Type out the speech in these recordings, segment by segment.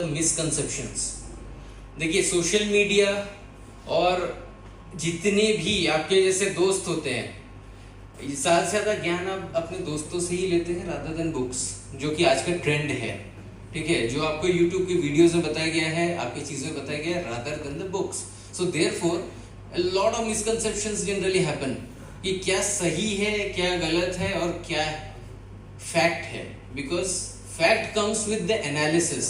Misconceptions. देखिए social media और जितने भी आपके जैसे दोस्त होते हैं, ज्यादा से ज्यादा ज्ञान आप अपने दोस्तों से ही लेते हैं रादर देन बुक्स, जो कि आज का ट्रेंड है। ठीक है, जो आपको यूट्यूब की वीडियोस में बताया गया है, आपकी चीजों में बताया गया है rather than the books. So therefore a lot of misconceptions generally happen कि क्या सही है, क्या गलत है और क्या फैक्ट है, because fact comes with the analysis.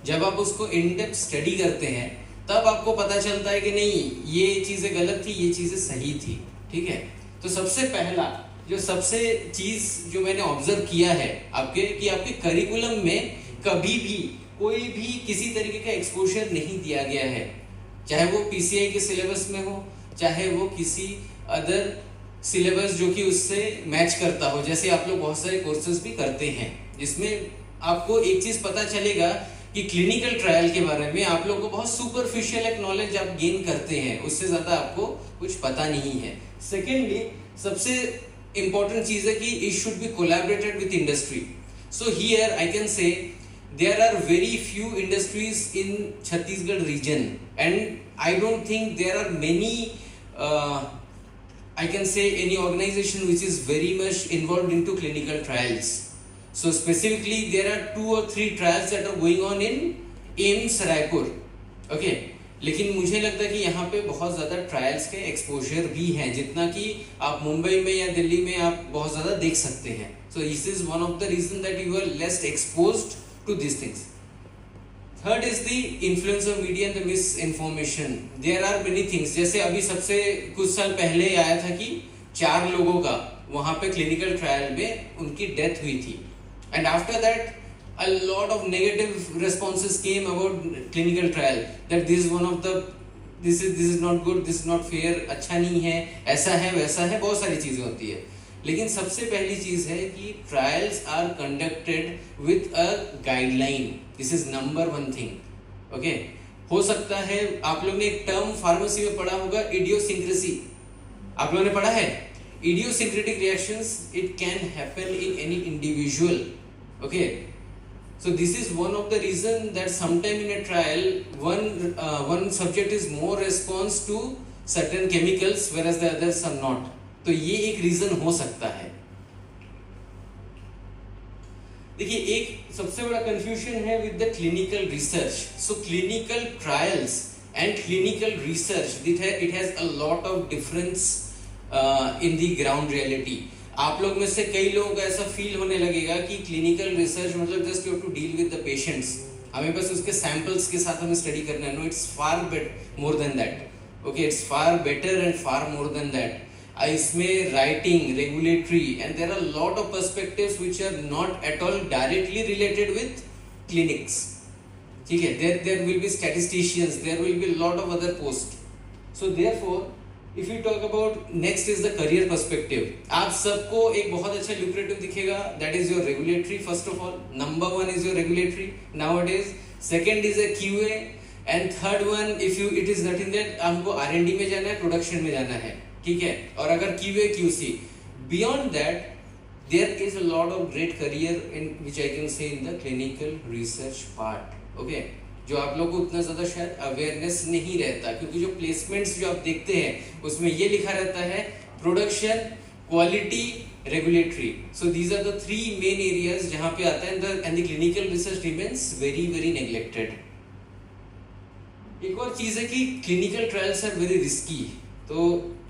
जब आप उसको इन डेप्थ स्टडी करते हैं तब आपको पता चलता है कि नहीं ये चीजें गलत थी, ये चीजें सही थी। ठीक है, तो सबसे पहला जो सबसे चीज जो मैंने ऑब्जर्व किया है आपके कि आपके करिकुलम में कभी भी कोई भी किसी तरीके का एक्सपोजर नहीं दिया गया है, चाहे वो पीसीआई के सिलेबस में हो, चाहे वो किसी अदर सिलेबस जो कि उससे मैच करता हो। जैसे आप लोग बहुत सारे कोर्सेज भी करते हैं जिसमें आपको एक चीज पता चलेगा कि क्लिनिकल ट्रायल के बारे में आप लोगों को बहुत सुपरफिशियल एक नॉलेज आप गेन करते हैं, उससे ज्यादा आपको कुछ पता नहीं है। सेकेंडली सबसे इंपॉर्टेंट चीज है कि it should be collaborated with industry. So here I can से there are very few industries in Chhattisgarh region and I don't think there are many I can say any organization which is very much involved into clinical trials. So specifically there are 2 or 3 trials that are going on in AIIMS Raipur. Okay, लेकिन मुझे लगता है कि यहाँ पे बहुत ज़्यादा trials के एक्सपोजर भी हैं, जितना कि आप मुंबई में या दिल्ली में आप बहुत ज़्यादा देख सकते हैं। So this is one of the reason that you are less exposed to these things. Third is the influence of media and the misinformation. There are many things. जैसे अभी सबसे कुछ साल पहले आया था कि 4 लोगों का वहां पे क्लिनिकल ट्रायल में उनकी डेथ हुई थी, and after that a lot of negative responses came about clinical trial that this is one of the this is not good, this is not fair, अच्छा नहीं है, ऐसा है वैसा है, बहुत सारी चीजें होती है। लेकिन सबसे पहली चीज है कि trials are conducted with a guideline. This is number 1 thing. Okay, हो सकता है आप लोग ने एक टर्म फार्मेसी में पढ़ा होगा, इडियोसिंक्रेसी। आप लोगों ने पढ़ा है idiosyncratic reactions, it can happen in any individual. Okay, so this is one of the reason that sometime in a trial one subject is more response to certain chemicals whereas the others are not. तो ये एक reason हो सकता है। देखिए एक सबसे बड़ा कंफ्यूजन है with the clinical research. So clinical trials and clinical research it has a lot of difference in the ground reality. आप लोग में से कई लोगों को ऐसा फील होने लगेगा कि क्लिनिकल रिसर्च मतलब just you have to deal with the patients, हमें बस उसके सैंपल्स के साथ हमें स्टडी करना है। No, it's far more than that. Okay, it's far better and far more than that. इसमें writing, regulatory and there are lot of perspectives which are not at all directly related with clinics. ठीक है, there will be statisticians, there will be lot of other post. So therefore if you talk about next is the career perspective, आप सबको एक बहुत अच्छा lucrative दिखेगा, that is your regulatory. First of all number 1 is your regulatory nowadays, second is a QA and third one if you it is nothing that हमको R&D में जाना है, प्रोडक्शन में जाना है। ठीक है, और अगर QA QC beyond that there is a lot of great career in which I can say in the clinical research part. Okay, जो आप लोगों को उतना ज्यादा शायद अवेयरनेस नहीं रहता, क्योंकि जो प्लेसमेंट्स जो आप देखते हैं उसमें ये लिखा रहता है production, quality, regulatory. So these are the 3 main areas जहां पे आता है and the clinical research remains very very neglected. एक और चीज है कि clinical trials are very risky. तो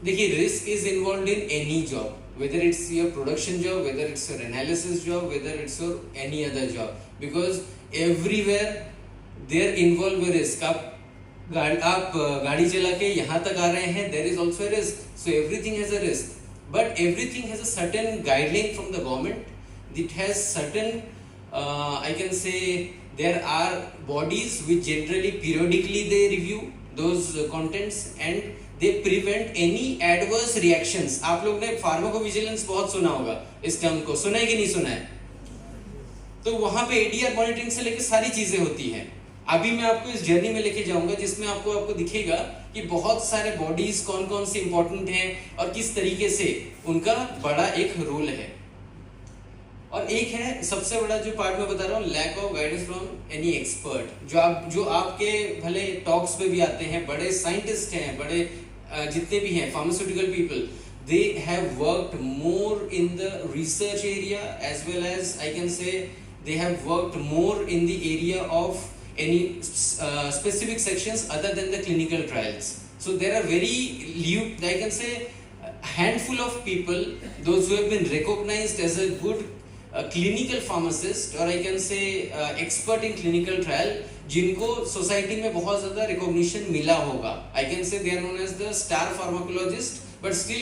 देखिए risk is involve in any job, whether it's your production job, whether it's your analysis job, whether it's your any other job, because everywhere there involve a risk. आप गाड़ी चला के यहाँ तक आ रहे हैं, there is also a risk. So everything has a risk, but everything has a certain guideline from the government. It has certain I can say there are bodies which generally periodically they review those contents and they prevent any adverse reactions. आप लोग ने pharmacovigilance बहुत सुना होगा, इस term को सुना है कि नहीं सुना है? तो वहां पे ADR मॉनिटरिंग से लेकर सारी चीजें होती हैं। अभी मैं आपको इस जर्नी में लेके जाऊंगा जिसमें आपको दिखेगा कि बहुत सारे बॉडीज कौन कौन से इंपॉर्टेंट हैं और किस तरीके से उनका बड़ा एक रोल है। और एक है सबसे बड़ा जो पार्ट मैं बता रहा हूँ, lack of guidance from any expert. जो आपके भले टॉक्स पे भी आते हैं, बड़े साइंटिस्ट हैं, बड़े जितने भी हैं pharmaceutical people, they have worked more in the research area as well as I can say they have worked more in the area of any specific sections other than the clinical trials. So there are very I can say a handful of people, those who have been recognized as a good clinical pharmacist or I can say expert in clinical trial, जिनको society में बहुत ज्यादा recognition मिला होगा. I can say they are known as the star pharmacologist, but still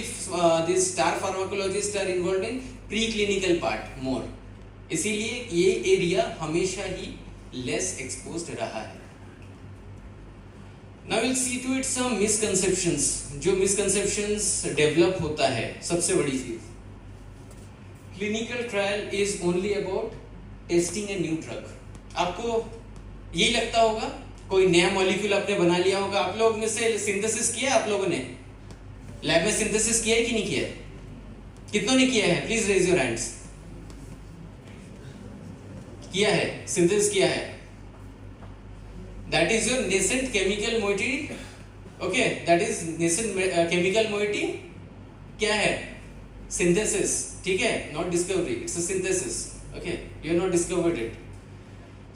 these star pharmacologists are involved in preclinical part more. इसीलिए ये area हमेशा ही less exposed रहा है. Now we'll see to it some misconceptions. जो misconceptions develop होता है, सबसे बड़ी चीज, clinical trial is only about testing a new drug. आपको यही लगता होगा कोई नया मॉलिक्यूल आपने बना लिया होगा. आप लोग में से सिंथेसिस किया, आप लोगों ने लैब में सिंथेसिस किया है कि नहीं किया है? कितनों ने किया है? Please raise your hands. किया है, सिंथेसिस किया है. That is your nascent chemical moiety. Okay, that is nascent chemical moiety. क्या है? सिंथेसिस. ठीक है, not discovery, it's a synthesis. Okay, you have not discovered it.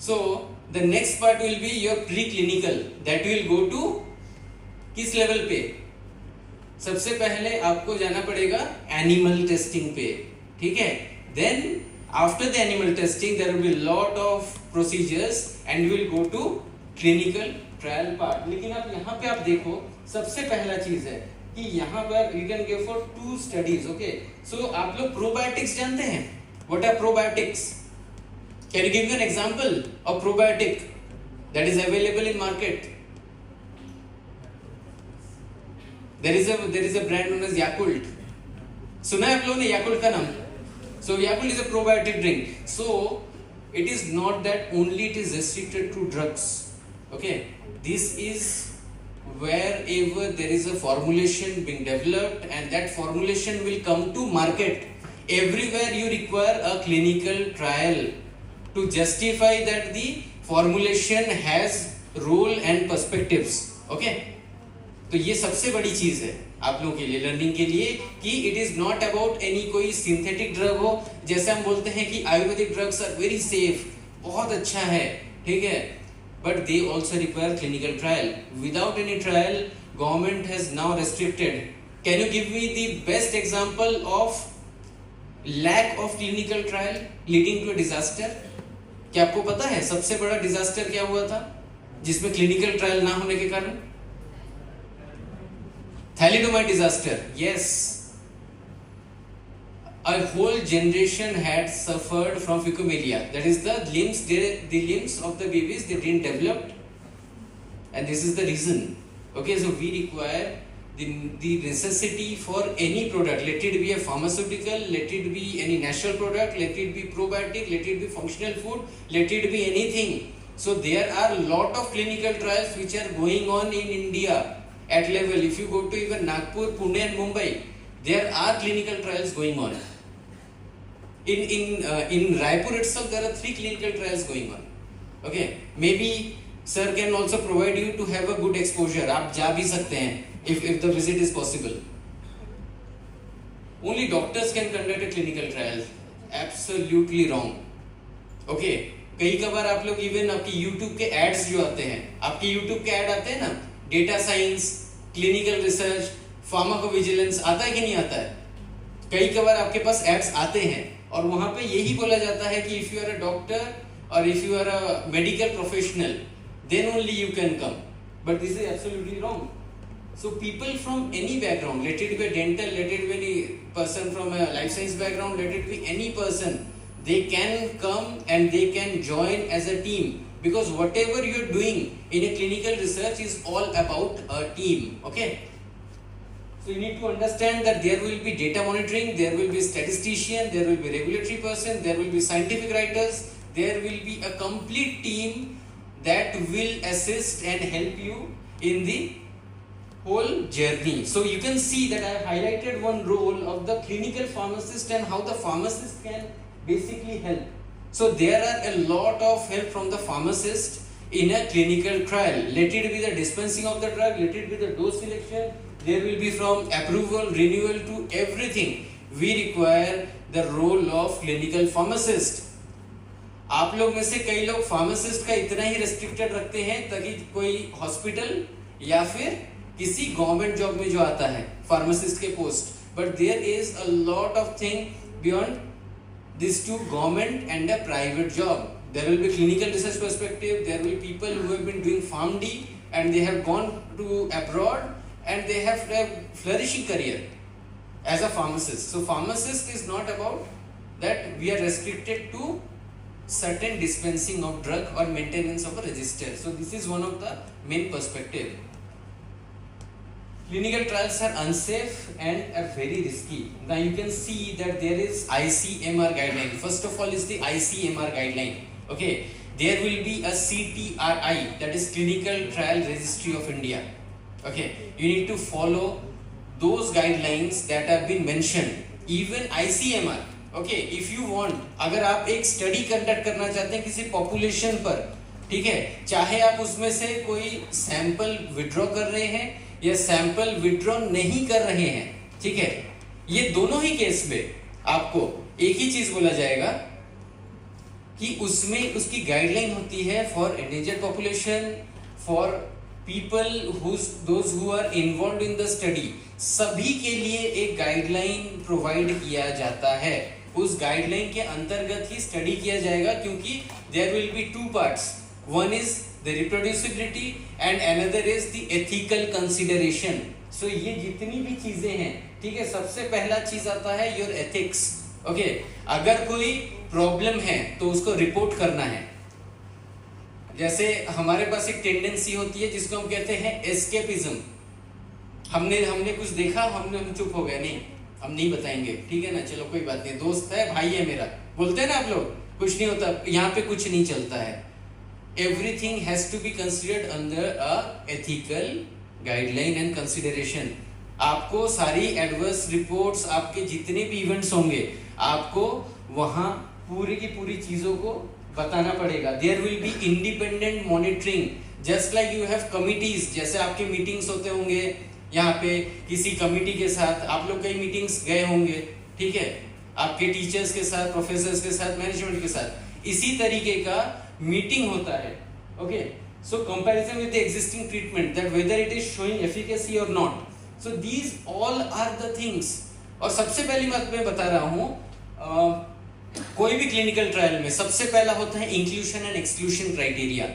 So the next part will be your pre clinical. That will go to किस level पे? सबसे पहले आपको जाना पड़ेगा एनिमल टेस्टिंग पे. ठीक है, then after the animal testing there will be lot of procedures and will go to clinical trial part. लेकिन आप यहाँ पे आप देखो, सबसे पहला चीज है कि यहाँ पर you can go for 2 studies. Okay, so आप लोग प्रोबायोटिक्स जानते हैं? What are probiotics? Can you give me an example of probiotic that is available in market? There is a brand known as Yakult. सुना है आप लोगों ने Yakult का नाम? So Yakult is a probiotic drink. So it is not that only it is restricted to drugs. Okay, this is wherever there is a formulation being developed and that formulation will come to market. Everywhere you require a clinical trial to justify that the formulation has role and perspectives. Okay. तो ये सबसे बड़ी चीज है आप लोगों के लिए, लर्निंग के लिए, कि it is not about any कोई सिंथेटिक ड्रग हो. जैसे हम बोलते हैं कि ayurvedic drugs are very safe, बहुत अच्छा है, ठीक है, but they also require clinical trial. Without any trial government has now restricted. Can you give me the best example of lack of clinical trial leading to a disaster? क्या आपको पता है सबसे बड़ा डिजास्टर क्या हुआ था जिसमें क्लिनिकल ट्रायल ना होने के कारण? Thalidomide disaster. Yes, a whole generation had suffered from phecomelia. That is the limbs of the babies, they didn't develop, and this is the reason. Okay, so we require the necessity for any product. Let it be a pharmaceutical, let it be any natural product, let it be probiotic, let it be functional food, let it be anything. So there are a lot of clinical trials which are going on in India. At level, if you go to even Nagpur, Pune and Mumbai, there are clinical trials going on. In Raipur itself, there are 3 clinical trials going on. Okay, maybe sir can also provide you to have a good exposure. आप जा भी सकते हैं if the visit is possible. Only doctors can conduct a clinical trial. Absolutely wrong. Okay, कई कबार आप लोग even आपकी YouTube के एड्स जो आते हैं, आपके YouTube के एड आते हैं ना, data science, clinical research, pharmacovigilance, आता है कि नहीं आता है? कई कबार आपके पास एड्स आते हैं और वहां पे यही बोला जाता है कि if you are a doctor or if you are a medical professional then only you can come, but this is absolutely wrong. So people from any background, let it be dental, let it be any person from a life science background, let it be any person, they can come and they can join as a team, because whatever you are doing in a clinical research is all about a team. Okay, so you need to understand that there will be data monitoring, there will be statistician, there will be regulatory person, there will be scientific writers, there will be a complete team that will assist and help you in the whole journey. So you can see that I have highlighted one role of the clinical pharmacist and how the pharmacist can basically help. So there are a lot of help from the pharmacist in a clinical trial. Let it be the dispensing of the drug, let it be the dose selection, there will be from approval, renewal to everything. We require the role of clinical pharmacist. आप लोग में से कई लोग pharmacist का इतना ही restricted रखते हैं ताकि कोई हॉस्पिटल या फिर किसी गवर्नमेंट जॉब में जो आता है फार्मासिस्ट के post, but there is a lot of thing beyond these two, government and a private job. There will be clinical research perspective, there will be people who have been doing PharmD and they have gone to abroad and they have a flourishing career as a pharmacist. So pharmacist is not about that we are restricted to certain dispensing of drug or maintenance of a register. So this is one of the main perspective. Clinical trials are unsafe and are very risky. Now you can see that there is ICMR guideline. First of all is the ICMR guideline. Okay, there will be a CTRI, that is Clinical Trial Registry of India. Okay, you need to follow those guidelines that have been mentioned. Even ICMR. Okay, if you want, अगर आप एक study conduct करना चाहते हैं किसी population पर, ठीक है, चाहे आप उसमें से कोई सैंपल विड्रॉ कर रहे हैं या सैंपल विड्रॉ नहीं कर रहे हैं, ठीक है, ये दोनों ही केस में आपको एक ही चीज बोला जाएगा कि उसमें उसकी गाइडलाइन होती है for endangered population, for people those who are involve in the study, सभी के लिए एक गाइडलाइन प्रोवाइड किया जाता है. उस गाइडलाइन के अंतर्गत ही स्टडी किया जाएगा, क्योंकि there will be two parts. One is the reproducibility and another is the ethical consideration. So ये जितनी भी चीजें हैं, ठीक है, सबसे पहला चीज आता है your ethics. Okay, अगर कोई प्रॉब्लम है तो उसको रिपोर्ट करना है. जैसे हमारे पास एक टेंडेंसी होती है जिसको हम कहते हैं एस्केपिज्म. हमने कुछ देखा, हम चुप हो गए, नहीं हम नहीं बताएंगे, ठीक है ना, चलो कोई बात नहीं, दोस्त है, भाई है मेरा, बोलते हैं ना आप लोग, कुछ नहीं होता, यहाँ पे कुछ नहीं चलता है. Everything has to be considered under a ethical guideline and consideration. आपको सारी एडवर्स रिपोर्ट्स, आपके जितने भी इवेंट्स होंगे, आपको वहाँ पूरी की पूरी चीजों को बताना पड़ेगा. There will be independent monitoring, just like you have committees. जैसे आपके मीटिंग्स होते होंगे यहाँ पे किसी कमिटी के साथ, आप लोग कई मीटिंग्स गए होंगे, ठीक है, आपके टीचर्स के साथ, प्रोफेसर्स के साथ, मैनेजमेंट के साथ, इसी तरीके का मीटिंग होता है. Okay, so comparison with the existing treatment, that whether it is showing efficacy or not. So these all are the things. और सबसे पहली बात मैं बता रहा हूँ, कोई भी क्लिनिकल ट्रायल में सबसे पहला होता है इंक्लूजन एंड एक्सक्लूजन क्राइटेरिया.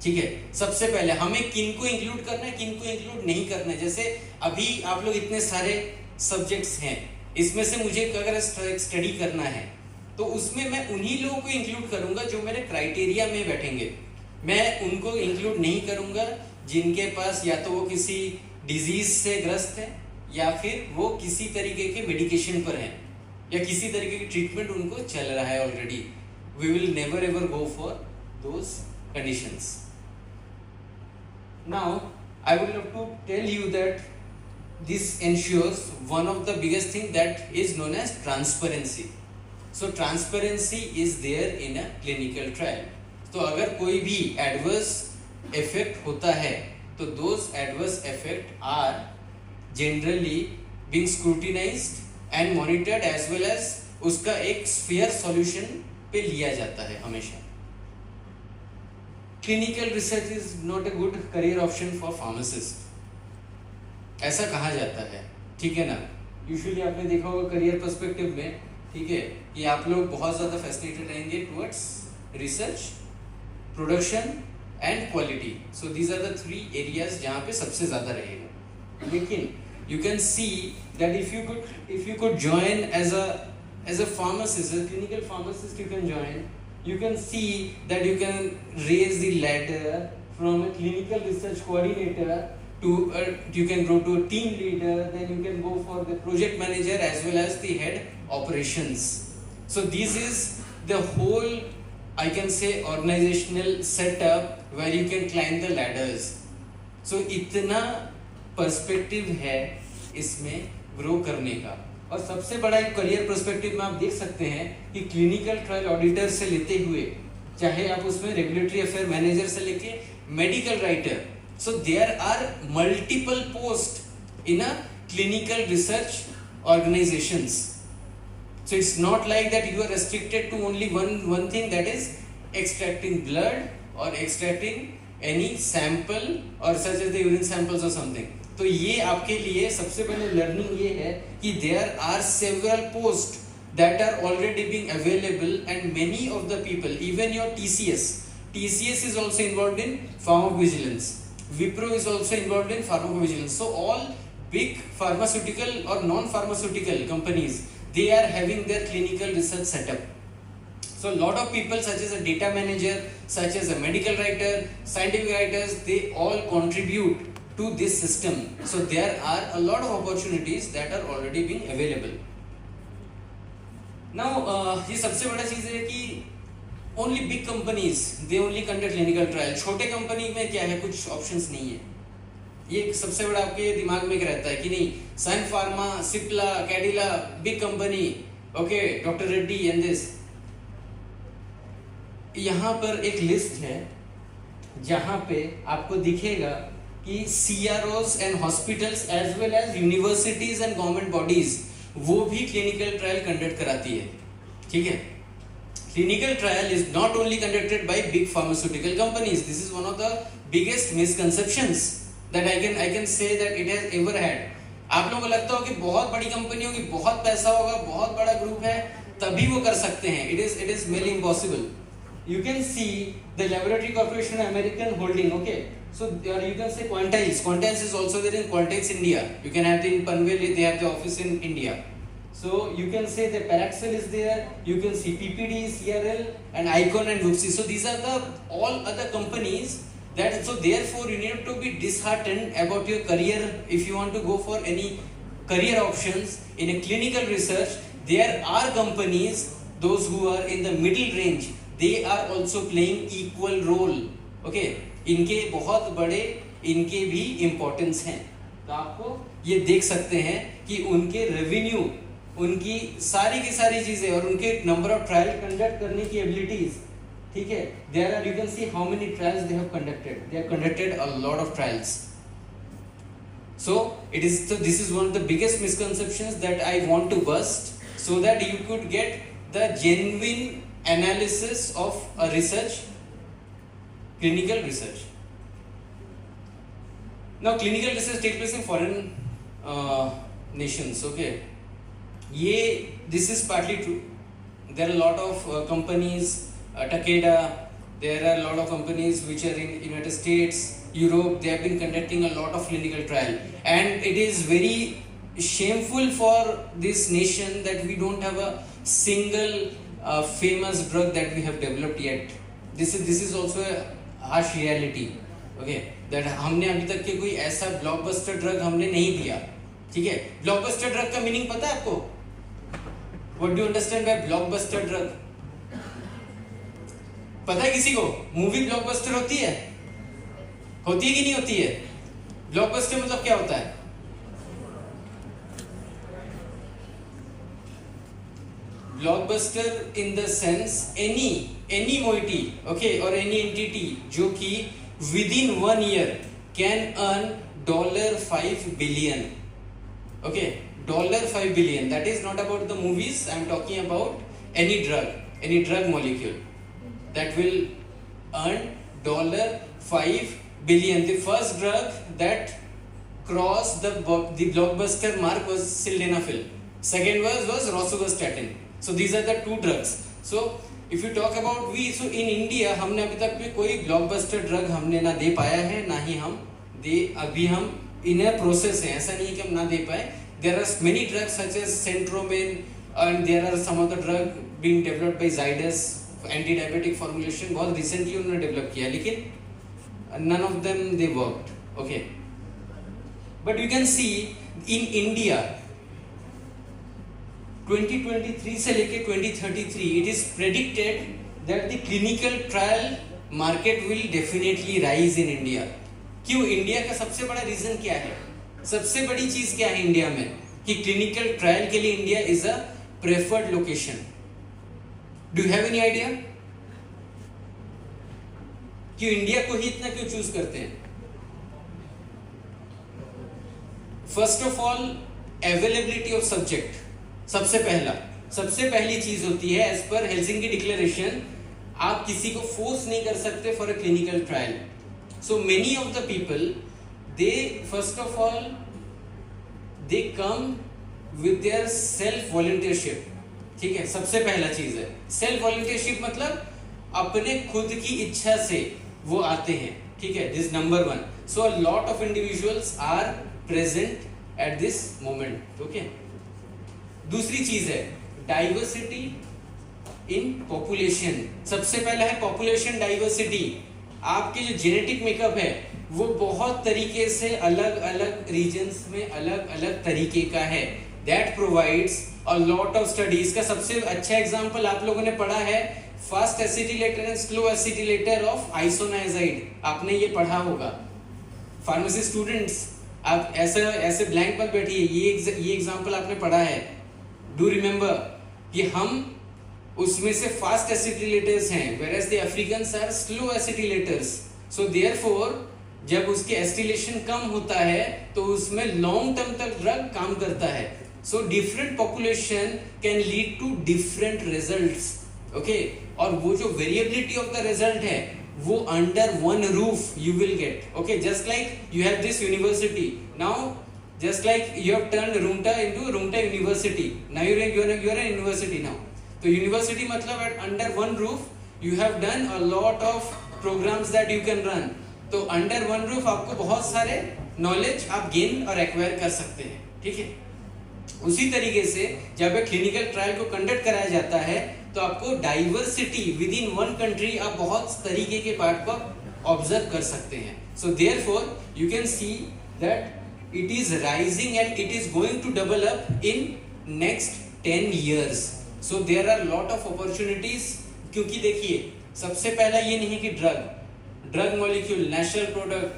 ठीक है, सबसे पहले हमें किन को इंक्लूड करना है, किन को इंक्लूड नहीं करना है. जैसे अभी आप लोग इतने सारे सब्जेक्ट्स हैं, इसमें से मुझे अगर स्टडी करना है तो उसमें मैं उन्हीं लोगों को इंक्लूड करूंगा जो मेरे क्राइटेरिया में बैठेंगे. मैं उनको इंक्लूड नहीं करूंगा जिनके पास या तो वो किसी डिजीज से ग्रस्त है या फिर वो किसी तरीके के मेडिकेशन पर हैं या किसी तरीके की ट्रीटमेंट उनको चल रहा है already. We will never ever go for those conditions. Now, I would love to tell you that this ensures one of the biggest thing that is known as transparency. So, transparency is there in a clinical trial. तो अगर कोई भी adverse effect होता है, तो those adverse effect are generally being scrutinized and monitored as well as उसका एक fair solution पे लिया जाता है हमेशा. Clinical research is not a good career option for pharmacist. ऐसा कहा जाता है, ठीक है ना. यूजुअली आपने देखा होगा करियर पर्सपेक्टिव में, ठीक है, कि आप लोग बहुत ज़्यादा फैसिनेटेड रहेंगे towards research, production and quality. So these are the 3 areas जहाँ पे सबसे ज़्यादा रहेगा. लेकिन you can see that if you could join as a pharmacist, as a clinical pharmacist, you can join. You can see that you can raise the ladder from a clinical research coordinator to you can go to a team leader, then you can go for the project manager as well as the head operations. So this is the whole, I can say, organizational setup where you can climb the ladders. So इतना perspective है इसमें grow करने का. और सबसे बड़ा एक career perspective में आप देख सकते हैं कि क्लिनिकल ट्रायल ऑडिटर से लेते हुए चाहे आप उसमें रेगुलेटरी अफेयर मैनेजर से लेके medical writer, so there are multiple post in a clinical research organisations. So it's not like that you are restricted to only one thing, that is extracting blood or extracting any sample or such as the urine samples or something. तो ये आपके लिए सबसे पहले learning ये है कि there are several posts that are already being available and many of the people, even your TCS is also involved in pharmacovigilance. Wipro is also involved in pharmacovigilance. So all big pharmaceutical or non-pharmaceutical companies, they are having their clinical research setup. So a lot of people such as a data manager, such as a medical writer, scientific writers, they all contribute to this system. So there are a lot of opportunities that are already being available. Now ये सबसे बड़ा चीज है कि only big companies, they only conduct clinical trial. छोटे company में क्या है, कुछ ऑप्शंस नहीं है. ये सबसे बड़ा आपके दिमाग में क्या रहता है कि नहीं, Sun Pharma, Cipla, Cadila, big company, okay, doctor Reddy and this. यहाँ पर एक लिस्ट है जहाँ पे आपको दिखेगा कि CROs and hospitals as well as universities and government bodies वो भी क्लिनिकल ट्रायल कंडक्ट कराती है. ठीक है, clinical trial is not only conducted by big pharmaceutical companies. This is one of the biggest misconceptions that I can say that it has ever had. आप लोगों को लगता हो कि बहुत बड़ी कंपनी होगी, बहुत पैसा होगा, बहुत बड़ा ग्रुप है, तभी वो कर सकते हैं. It is merely impossible. You can see the Laboratory Corporation American Holding, okay. So you can say Quantiles is also there in Qualtex India. You can have in Panvel, they have the office in India. So you can say the Paraxel is there. You can see PPD, CRL, and Icon and Wuxi. So these are the all other companies. So therefore you need to be disheartened about your career if you want to go for any career options in a clinical research. There are companies, those who are in the middle range, they are also playing equal role. Okay, इनके बहुत बड़े, इनके भी importance हैं. तो आपको ये देख सकते हैं कि उनके revenue, उनकी सारी की सारी चीजें और उनके number of trial conduct करने की abilities, ठीक है, there are, you can see how many trials they have conducted. They have conducted a lot of trials. So this is one of the biggest misconceptions that I want to bust, so that you could get the genuine analysis of a research, clinical research. Now clinical research takes place in foreign nations. Okay, this is partly true. There are a lot of companies. Takeda, there are a lot of companies which are in United States, Europe. They have been conducting a lot of clinical trial, and it is very shameful for this nation that we don't have a single famous drug that we have developed yet. This is also a harsh reality. Okay, that हमने अभी तक के कोई ऐसा blockbuster drug हमने नहीं दिया. ठीक है, blockbuster drug का meaning पता है आपको? What do you understand by blockbuster drug? पता है किसी को? मूवी ब्लॉकबस्टर होती है कि नहीं होती है? ब्लॉकबस्टर मतलब क्या होता है? Blockbuster in the sense any moiety, okay, और एनी एंटिटी जो कि with in 1 year can earn $5 billion. Okay, $5 billion. That is not about the movies. I am talking about any drug molecule that will earn $5 billion. The first drug that crossed the blockbuster mark was sildenafil. Second was rosuvastatin. So these are the two drugs. So if you talk about so in India हमने अभी तक में कोई blockbuster drug हमने ना दे पाया है, ना ही अभी हम in a process है. ऐसा नहीं है कि हम ना दे पाए. There are many drugs such as Centromin, and there are some other drug being developed by Zydus. Anti-diabetic formulation बहुत रिसेंटली उन्होंने डेवलप किया, लेकिन none of them they worked. Okay, but you can see in India 2023 से लेके 2033 it is predicted that the clinical trial market will definitely rise in India. क्यों? India का सबसे बड़ा रीजन क्या है? सबसे बड़ी चीज क्या है इंडिया में? कि क्लिनिकल ट्रायल के लिए India is a preferred location? Do you have any idea कि इंडिया को ही इतना क्यों चूज करते हैं? First of all, availability of subject सबसे पहली चीज होती है। एज पर हेल्सिंकी डिक्लेरेशन, आप किसी को फोर्स नहीं कर सकते for a clinical trial. So many of the people, they first of all they come with their self volunteership. ठीक है, सबसे पहला चीज है सेल्फ वॉलंटियरशिप, मतलब अपने खुद की इच्छा से वो आते हैं। ठीक है, this number one. So a lot of individuals are present at this moment. Okay, दूसरी चीज है डाइवर्सिटी इन पॉपुलेशन। सबसे पहला है पॉपुलेशन डाइवर्सिटी। आपके जो जेनेटिक मेकअप है वो बहुत तरीके से अलग अलग रीजन्स में अलग अलग तरीके का है। That provides a lot of studies. का सबसे अच्छा एग्जांपल आप लोगों ने पढ़ा है फास्ट एसिटिलेटर एंड स्लो एसिटिलेटर ऑफ आइसोनाइजाइड। आपने ये पढ़ा होगा। फार्मेसी स्टूडेंट्स, आप ऐसे ब्लैंक पर बैठिए, ये एग्जांपल आपने पढ़ा है। डू रिमेंबर कि हम उसमें से फास्ट एसिटिलेटर्स हैं, whereas the Africans are slow accelerators. So therefore जब उसके एसिटिलेशन कम होता है तो उसमें लॉन्ग टर्म तक ड्रग काम करता है। So different population can lead to different results. Okay, और वो जो variability of the result है वो under one roof you will get. Okay, just like you have this university now, just like you have turned Rumta into Rumta University. Now you are a university now. तो university मतलब at under one roof you have done a lot of programmes that you can run. तो under one roof आपको बहुत सारे knowledge आप gain और acquire कर सकते हैं। ठीक है, उसी तरीके से जब एक क्लिनिकल ट्रायल को कंडक्ट कराया जाता है तो आपको diversity with in one country आप बहुत तरीके के पार्ट को ऑब्जर्व कर सकते हैं। So therefore you can see that it is rising and it is going to develop in next 10 years. So there are lot of opportunities. क्योंकि देखिए, सबसे पहला ये नहीं कि drug molecule, natural product,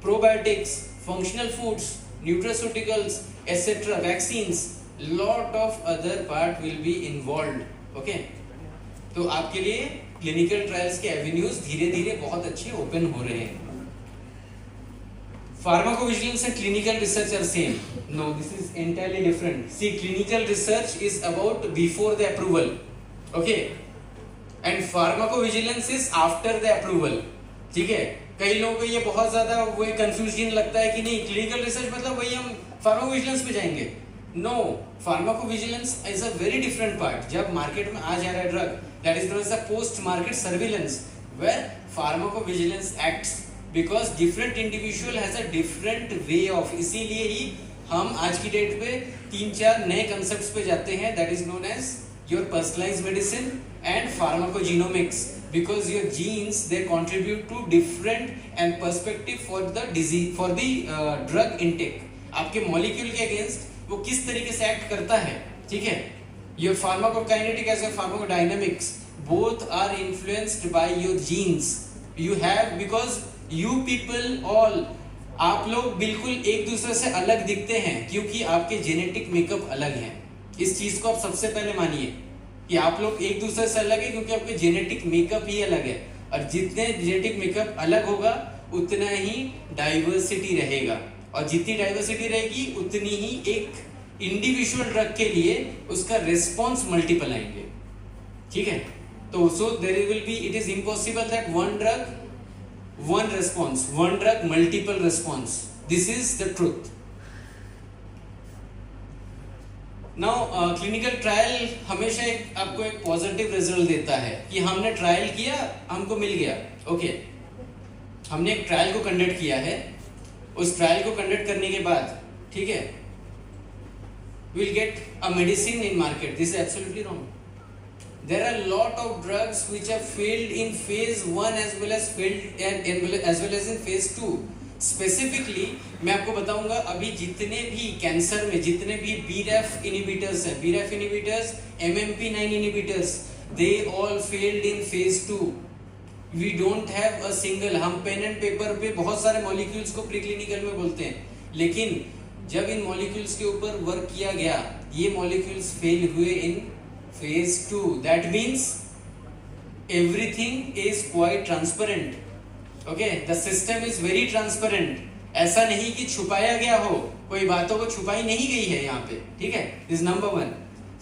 probiotics, functional foods, nutraceuticals etcetera, vaccines, lot of other part will be involved. Okay, तो आपके लिए क्लिनिकल ट्रायल्स के एवेन्यूज धीरे धीरे बहुत अच्छे ओपन हो रहे हैं। Pharmacovigilance and clinical research are same. No, this is entirely different. See, clinical research is about before the approval. Okay? And pharmacovigilance is after the approval. ठीक है? कई लोगों को ये बहुत ज्यादा वो कंफ्यूजन लगता है कि नहीं क्लिनिकल रिसर्च मतलब वही हम फार्माकोविजिलेंस पे जाएंगे। No, pharmacovigilance is a very different part. जब मार्केट में आ जा रहा है drug, that is known as a post market surveillance, where pharmacovigilance acts because different individual has a different way of. इसीलिए ही हम आज की डेट पे 3-4 नए कंसेप्ट्स पे जाते हैं, that is known as your personalised medicine and pharmacogenomics, because your genes they contribute to different and perspective for the disease, for the drug intake. आपके मॉलिक्यूल के अगेंस्ट वो किस तरीके से एक्ट करता है। ठीक है, your pharmacokinetic as your pharmacodynamics both are influenced by your genes you have, because you people all, आप लोग बिल्कुल एक दूसरे से अलग दिखते हैं क्योंकि आपके जेनेटिक मेकअप अलग है। इस चीज को आप सबसे पहले मानिए कि आप लोग एक दूसरे से अलग है क्योंकि आपके जेनेटिक मेकअप ही अलग है। और जितने जेनेटिक मेकअप अलग होगा उतना ही डाइवर्सिटी रहेगा, और जितनी डाइवर्सिटी रहेगी उतनी ही एक इंडिविजुअल ड्रग के लिए उसका रिस्पॉन्स मल्टीपल आएंगे। ठीक है, तो so there will be, it is impossible that one drug one response, one drug multiple response. This is the truth. Now clinical trial हमेशा आपको एक पॉजिटिव रिजल्ट देता है कि हमने ट्रायल किया, हमको मिल गया। ओके, हमने एक ट्रायल को कंडक्ट किया है, उस ट्रायल को कंडक्ट करने के बाद, ठीक है, we'll get a medicine in market. This is absolutely wrong. There are lot of drugs which have failed in phase 1 as well as in phase 2. Specifically मैं आपको बताऊंगा, अभी जितने भी कैंसर में जितने भी BRAF इनिबिटर्स हैं, BRAF inhibitors, MMP9 inhibitors, they all failed in phase 2. We don't have a single, हम पेन एंड पेपर पे बहुत सारे मॉलिक्यूल्स को प्रीक्लिनिकल में बोलते हैं, लेकिन जब इन मॉलिक्यूल्स के ऊपर वर्क किया गया, ये मॉलिक्यूल्स फेल हुए इन phase 2. That means everything is quite transparent. Okay, the system is very transparent. ऐसा नहीं कि छुपाया गया हो, कोई बातों को छुपाई नहीं गई है यहाँ पे, ठीक है. This number 1.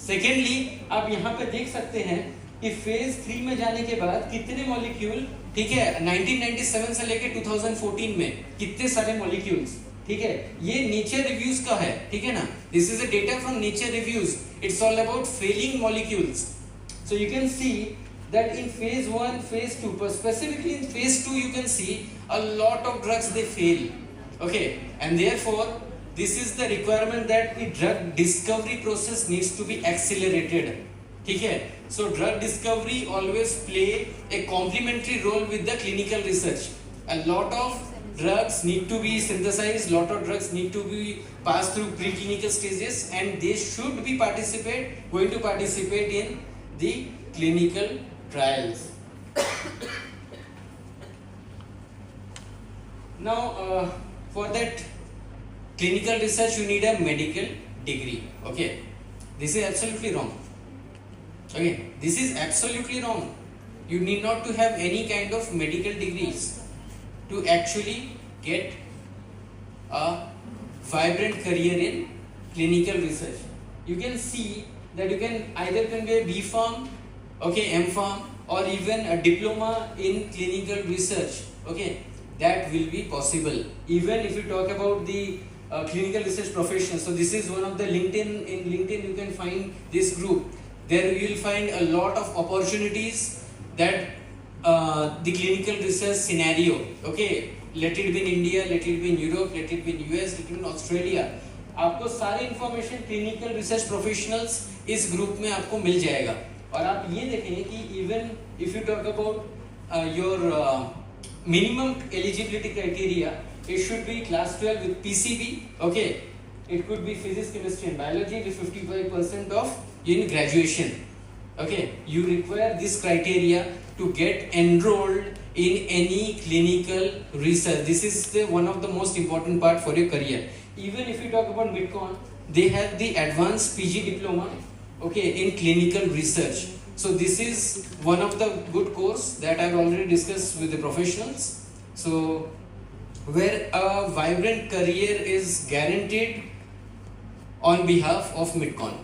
सेकेंडली, आप यहाँ पे देख सकते हैं कि फेज 3 में जाने के बाद कितने मॉलिक्यूल, ठीक है, 1997 से लेके 2014 में कितने सारे मॉलिक्यूल्स, ठीक है. ये नेचर रिव्यूज का है, ठीक है ना. This is a data from nature reviews. It's all about failing molecules. So you can see that in phase 1, phase 2, but specifically in phase 2 you can see a lot of drugs they fail. Okay, and therefore this is the requirement that the drug discovery process needs to be accelerated. ठीक है. So drug discovery always play a complementary role with the clinical research. A lot of drugs need to be synthesized, lot of drugs need to be passed through preclinical stages, and they should be going to participate in the clinical trials. Now for that clinical research you need a medical degree. Okay, this is absolutely wrong. Okay, this is absolutely wrong. You need not to have any kind of medical degrees to actually get a vibrant career in clinical research. You can see that you can either convey B Pharm, okay, M Pharm, or even a diploma in clinical research. Okay, that will be possible. Even if you talk about the clinical research professionals, so this is one of the LinkedIn. In LinkedIn, you can find this group. There you will find a lot of opportunities that the clinical research scenario. Okay, let it be in India, let it be in Europe, let it be in US, let it be in Australia. आपको सारे information clinical research professionals इस group में आपको मिल जाएगा. और आप ये देखेंगे कि even if you talk about your minimum eligibility criteria, it should be class 12 with PCB. Okay, it could be physics, chemistry and biology with 55% of in graduation. Okay, you require this criteria to get enrolled in any clinical research. This is the one of the most important part for your career. Even if you talk about Midcon, they have the advanced PG diploma, okay, in clinical research. So this is one of the good course that I've already discussed with the professionals. So where a vibrant career is guaranteed on behalf of Midcon.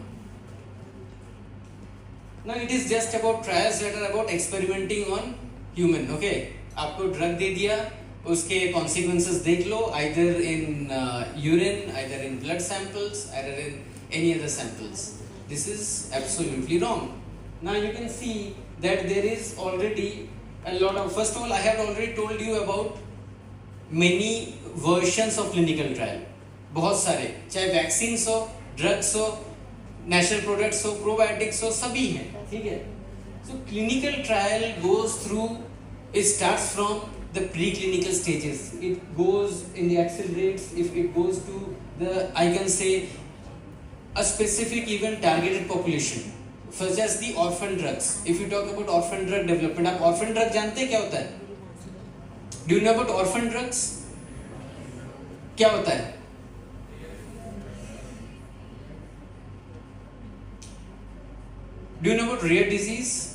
Now it is just about trials that are about experimenting on human. Okay, आपको drug दे दिया, उसके consequences देख लो, either in urine, either in blood samples, either in any other samples. This is absolutely wrong. Now you can see that there is already a lot of, first of all I have already told you about many versions of clinical trial. बहुत सारे, चाहे vaccines हो, drugs हो, natural products हो, probiotics हो, सभी हैं, ठीक है. So clinical trial goes through, it starts from the preclinical stages. It goes in the accelerates, if it goes to the, I can say, a specific even targeted population, such as the orphan drugs. If you talk about orphan drug development, आप orphan drug जानते हैं क्या होता है? Do you know about orphan drugs? क्या होता है? Do you know about rare disease?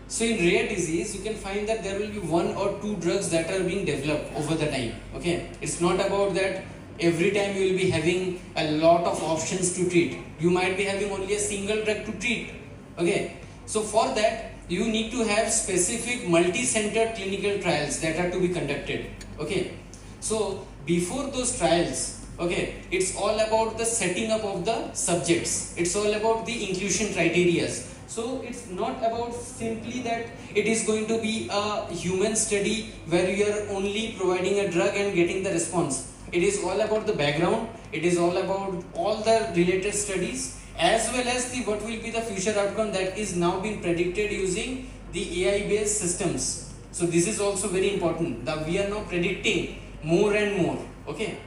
So in rare disease, you can find that there will be 1 or 2 drugs that are being developed over the time. Okay, it's not about that every time you will be having a lot of options to treat. You might be having only a single drug to treat. Okay, so for that you need to have specific multi-centered clinical trials that are to be conducted. Okay, so before those trials, okay, it's all about the setting up of the subjects. It's all about the inclusion criteria. So it's not about simply that it is going to be a human study where you are only providing a drug and getting the response. It is all about the background. It is all about all the related studies, as well as the what will be the future outcome that is now being predicted using the AI based systems. So this is also very important that we are now predicting more and more. Okay,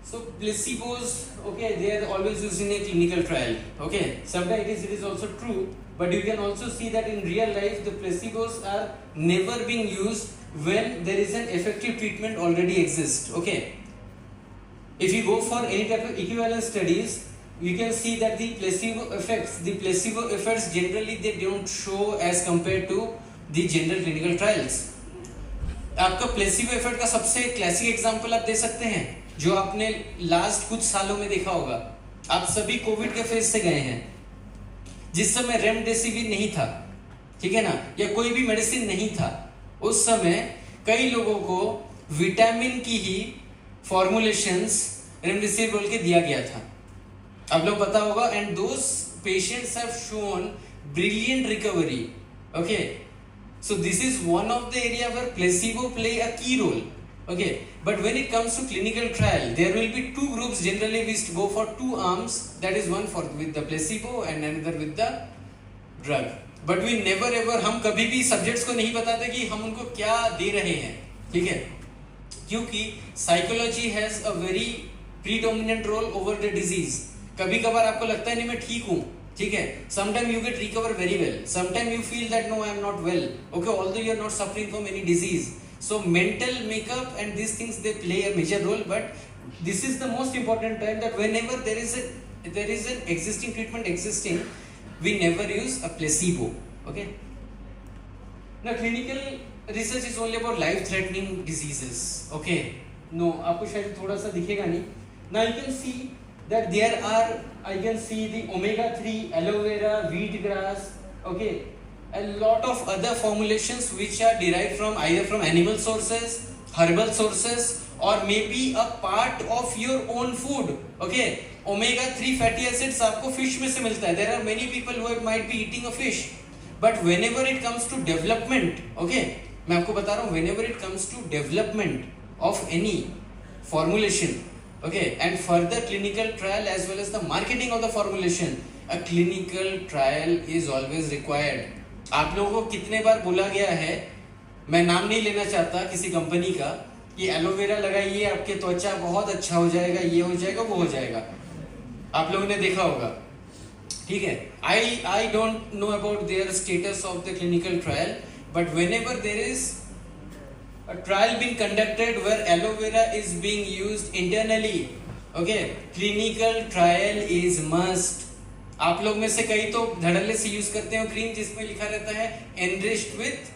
so placebos, okay, they are always used in a clinical trial. Okay, sometimes it is also true, but you can also see that in real life the placebos are never being used when there is an effective treatment already exists. Okay, if you go for any type of equivalent studies, you can see that the placebo effects generally they don't show as compared to the general clinical trials. आपका placebo effect का सबसे classic example आप दे सकते हैं जो आपने last कुछ सालों में देखा होगा. आप सभी कोविड के फेज से गए हैं जिस समय रेमडेसिविर नहीं था, ठीक है ना, या कोई भी मेडिसिन नहीं था. उस समय कई लोगों को विटामिन की ही फॉर्मुलेशंस रेमडेसिविर बोल के दिया गया था, आप लोग पता होगा. And those patients have shown brilliant recovery. Okay, so this is one of the area where placebo play a key role. Okay, but when it comes to clinical trial, there will be two groups. Generally we go for two arms, that is one for with the placebo and another with the drug. But we never ever, हम कभी भी subjects को नहीं बताते कि हम उनको क्या दे रहे हैं, ठीक है, क्योंकि psychology has a very predominant role over the disease. कभी कभार आपको लगता है नहीं मैं ठीक हूँ, ठीक है, sometime you get recover very well, sometime you feel that no I am not well, okay, although you are not suffering from any disease. So mental makeup and these things they play a major role, but this is the most important time that whenever there is an existing treatment existing, we never use a placebo. Okay, now clinical research is only about life threatening diseases. Okay, no, आपको शायद थोड़ा सा दिखेगा नहीं. Now you can see that there are, I can see the omega-3, aloe vera, wheatgrass, okay, a lot of other formulations which are derived from either from animal sources, herbal sources, or maybe a part of your own food. Okay, omega-3 fatty acids आपको fish में से मिलता है. There are many people who might be eating a fish, but whenever it comes to development, okay, मैं आपको बता रहा हूँ, whenever it comes to development of any formulation, okay, and further clinical trial as well as the marketing of the formulation, a clinical trial is always required. आप लोगों को कितने बार बोला गया है, मैं नाम नहीं लेना चाहता किसी कंपनी का, कि एलोवेरा लगाइए आपके त्वचा बहुत अच्छा हो जाएगा, ये हो जाएगा, वो हो जाएगा. आप लोगों ने देखा होगा, ठीक है. I don't know about their status of the clinical trial, but whenever there is a trial being conducted where aloe vera is being used internally, okay, clinical trial is must. आप लोग में से कई तो धड़ल्ले से यूज करते हो क्रीम जिसमें लिखा रहता है enriched with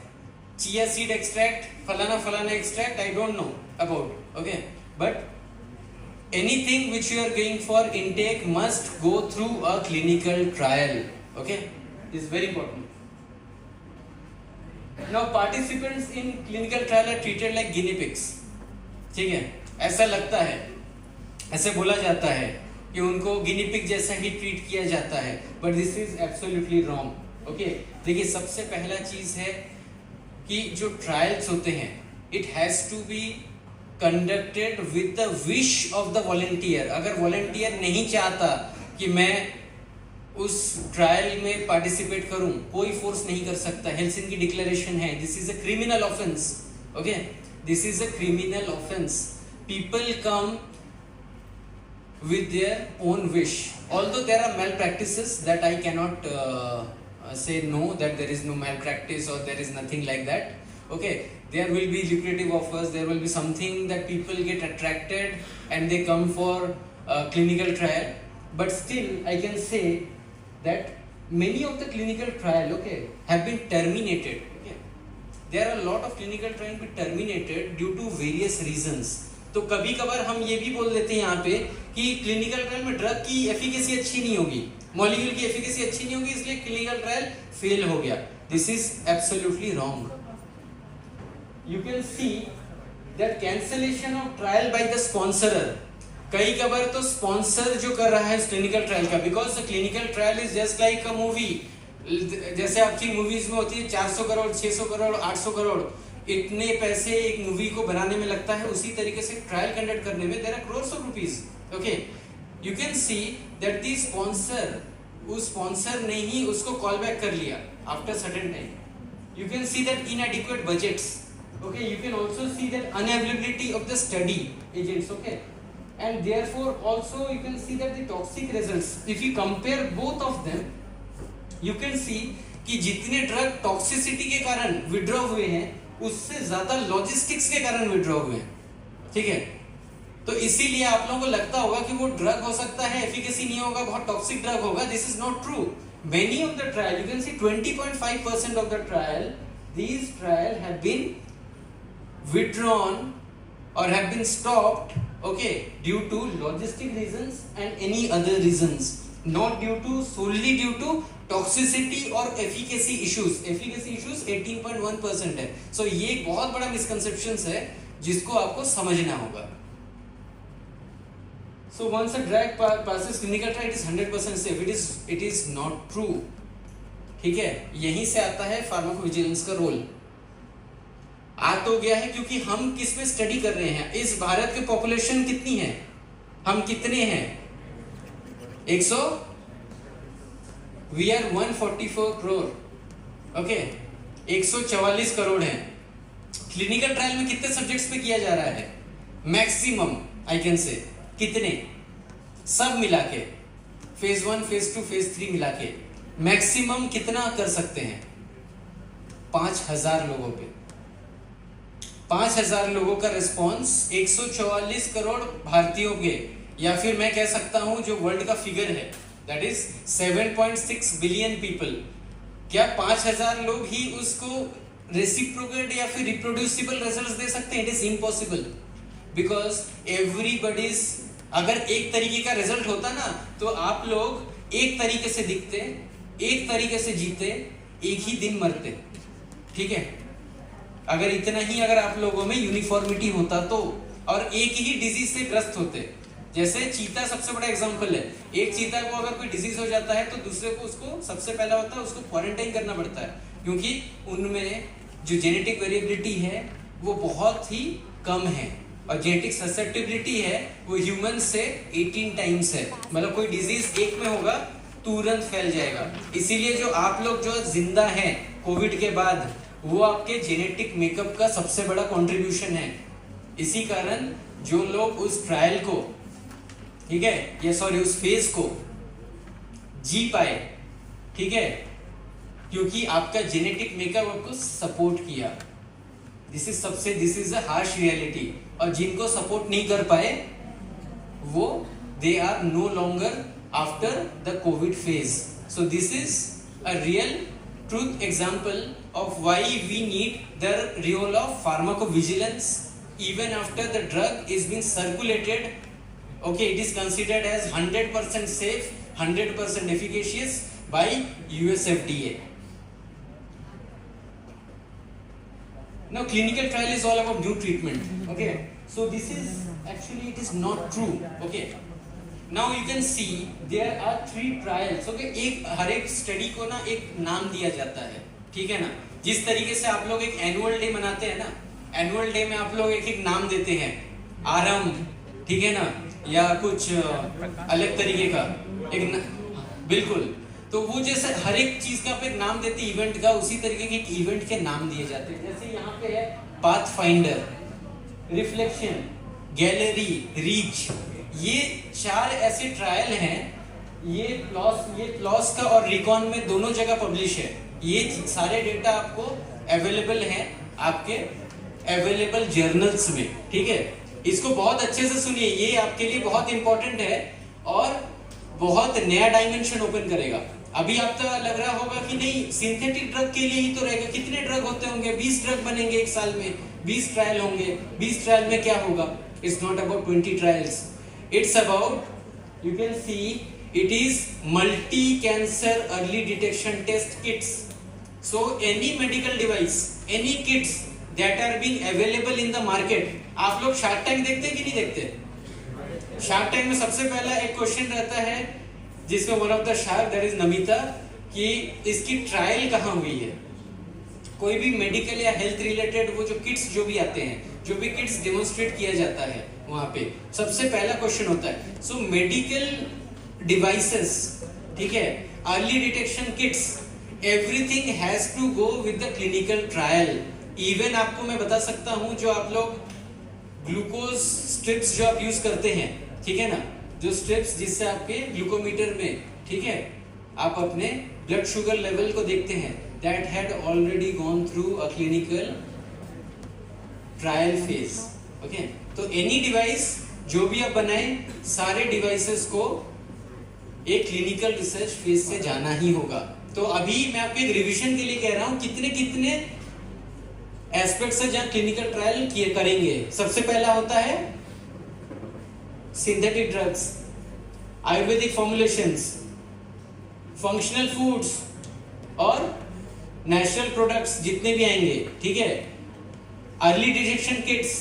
chia seed extract, फलाना फलाना extract, I don't know about, okay, but anything which you are going for intake must go through a clinical trial. Okay, this is very important. Now participants in clinical trial are treated like guinea pigs. ठीक है, ऐसा लगता है, ऐसे बोला जाता है कि उनको गिनी पिग जैसा ही ट्रीट किया जाता है, but this is absolutely wrong. Okay, देखिए सबसे पहला चीज है कि जो ट्रायल्स होते हैं it has to be conducted with the wish of the volunteer. अगर वॉलंटियर नहीं चाहता कि मैं उस ट्रायल में पार्टिसिपेट करूं, कोई फोर्स नहीं कर सकता. हेल्सिंकी डिक्लेरेशन है, this is a criminal offence. Okay, this is a criminal offence. People come with their own wish, although there are malpractices that I cannot say no, that there is no malpractice or there is nothing like that. Okay, there will be lucrative offers, there will be something that people get attracted and they come for clinical trial, but still I can say that many of the clinical trial, okay, have been terminated. Okay, there are a lot of clinical trial been terminated due to various reasons. तो कभी कभार हम ये भी बोल देते हैं यहाँ पे कि क्लिनिकल ट्रायल में ड्रग की एफिकेसी अच्छी नहीं होगी, मॉलिक्यूल की एफिकेसी अच्छी नहीं होगी, इसलिए क्लिनिकल ट्रायल फेल हो गया. This is absolutely wrong. You can see that cancellation of trial by the sponsorer. कई कभार तो स्पॉन्सर जो कर रहा है क्लिनिकल ट्रायल का, because the clinical trial is just like a movie. जैसे आपकी मूवीज में होती है 400 करोड़, 600 करोड़, 800 करोड़, इतने पैसे एक मूवी को बनाने में लगता है, उसी तरीके से ट्रायल कंडक्ट करने में there are crores of rupees. Okay, you can see that the sponsor, उस स्पॉन्सर ने ही उसको कॉल बैक कर लिया after certain time. You can see that inadequate budgets. Okay, you can also see that unavailability of the study agents. Okay, and therefore also you can see that the toxic results, if you compare both of them, you can see कि जितने drug toxicity के कारण withdraw हुए हैं उससे ज्यादा logistics के कारण विड्रॉ हुए हैं, ठीक है। तो इसीलिए आप लोगों को लगता होगा कि वो ड्रग हो सकता है, एफिकेसी नहीं होगा, बहुत टॉक्सिक ड्रग होगा। This is not true. Many of the trial, you can see 20.5% of the trial, these trial have been withdrawn or have been stopped, okay, due to logistic reasons and any other reasons, not due to solely due to toxicity or efficacy issues. Efficacy issues 18.1% है। So ये एक बहुत बड़ा misconceptions है जिसको आपको समझना होगा। So once a drug passes clinical trial, it is 100% safe. It is not true. ठीक है, यहीं से आता है फार्माकोविजिलेंस का रोल। आ तो गया है क्योंकि हम किस में स्टडी कर रहे हैं, इस भारत की पॉपुलेशन कितनी है, हम कितने हैं, 100, we are 144 crore, okay, 144 crore हैं। क्लिनिकल ट्रायल में कितने सब्जेक्ट्स पे किया जा रहा है, मैक्सिमम आई कैन से, कितने, सब मिला के, फेज 1, फेज 2, फेज 3 मिला के मैक्सिमम कितना कर सकते हैं, 5000 लोगों पे। 5000 लोगों का रिस्पॉन्स 144 करोड़ भारतीयों के, या फिर मैं कह सकता हूं जो वर्ल्ड का फिगर है, दैट इज 7.6 बिलियन पीपल। क्या 5000 लोग ही उसको रेसिप्रोकेट या फिर रिप्रोड्यूसिबल रिजल्ट्स दे सकते हैं? It is impossible, because everybody's, अगर एक तरीके का रिजल्ट होता ना तो आप लोग एक तरीके से दिखते, एक तरीके से जीते, एक ही दिन मरते, ठीक है। अगर इतना ही अगर आप लोगों में यूनिफॉर्मिटी होता तो, और एक ही डिजीज से ग्रस्त होते, जैसे चीता सबसे बड़ा एग्जांपल है। एक चीता को अगर कोई डिजीज हो जाता है तो दूसरे को उसको सबसे पहला होता है उसको क्वारंटाइन करना पड़ता है, क्योंकि उनमें जो जेनेटिक वेरिएबिलिटी है वो बहुत ही कम है, और जेनेटिक ससेप्टिबिलिटी है वो ह्यूमन से 18 टाइम्स है। मतलब कोई डिजीज एक में होगा तुरंत फैल जाएगा। इसीलिए जो आप लोग जो जिंदा हैं कोविड के बाद, वो आपके जेनेटिक मेकअप का सबसे बड़ा कंट्रीब्यूशन है। इसी कारण जो लोग उस ट्रायल को, ठीक है, या सॉरी उस फेज को जी पाए, ठीक है, क्योंकि आपका जेनेटिक मेकअप आपको सपोर्ट किया। This is a harsh reality. और जिनको सपोर्ट नहीं कर पाए वो they are no longer after the COVID phase. So this is a real truth example of why we need the role of pharmacovigilance even after the drug is being circulated. Okay, it is considered as 100% safe, 100% efficacious by US FDA. Now clinical trial is all about new treatment. Okay, so this is actually, it is not true. Okay, now you can see there are 3 trials. Okay, हर एक study को ना एक नाम दिया जाता है, ठीक है ना। जिस तरीके से आप लोग एक एनुअल डे मनाते हैं ना, एनुअल डे में आप लोग एक एक नाम देते हैं, आरंभ, ठीक है ना, या कुछ अलग तरीके का एक बिल्कुल। तो वो जैसे हर एक चीज का आप एक नाम देते इवेंट का, उसी तरीके के एक इवेंट के नाम दिए जाते हैं। जैसे यहाँ पे है path finder, reflection, gallery, reach, ये 4 ऐसे ट्रायल हैं। ये प्लॉस का और रिकॉन में दोनों जगह पब्लिश है। ये सारे डेटा आपको अवेलेबल हैं आपके अवेलेबल जर्नल्स में, ठीक है। इसको बहुत अच्छे से सुनिए, ये आपके लिए बहुत इंपॉर्टेंट है और बहुत नया डायमेंशन ओपन करेगा। अभी आपको लग रहा होगा कि नहीं सिंथेटिक ड्रग के लिए ही तो रहेगा, कितने ड्रग होते होंगे, 20 ड्रग बनेंगे एक साल में, 20 ट्रायल होंगे, 20 ट्रायल में क्या होगा। It's not about 20 trials, it's about, you can C, it is multi cancer early detection test kits. So any medical device, any kits that are being available in the market. आप लोग shark tank देखते हैं कि नहीं देखते? Shark tank में सबसे पहला एक क्वेश्चन रहता है जिसमें one of the shark, that is Namita, कि इसकी ट्रायल कहाँ हुई है। कोई भी मेडिकल या हेल्थ रिलेटेड वो जो किट्स जो भी आते हैं, जो भी किट्स डेमोन्स्ट्रेट किया जाता है वहां पे सबसे पहला क्वेश्चन होता है, सो मेडिकल डिवाइसेस, ठीक है, early detection kits, everything has to go with the clinical trial. Even आपको मैं बता सकता हूं, जो आप लोग ग्लूकोज स्ट्रिप्स जो आप यूज करते हैं, ठीक है ना, जो स्ट्रिप्स जिससे आपके ग्लूकोमीटर में, ठीक है, आप अपने ब्लड शुगर लेवल को देखते हैं, that had already gone through a clinical trial phase. Okay, तो एनी डिवाइस जो भी आप बनाए, सारे डिवाइसेस को एक क्लिनिकल रिसर्च फेज से जाना ही होगा। तो अभी मैं आपको एक रिवीजन के लिए कह रहा हूं कितने कितने एस्पेक्ट्स है जहां क्लिनिकल ट्रायल किए करेंगे। सबसे पहला होता है synthetic drugs, Ayurvedic formulations, functional foods और नेचुरल प्रोडक्ट्स जितने भी आएंगे, ठीक है, early detection kits,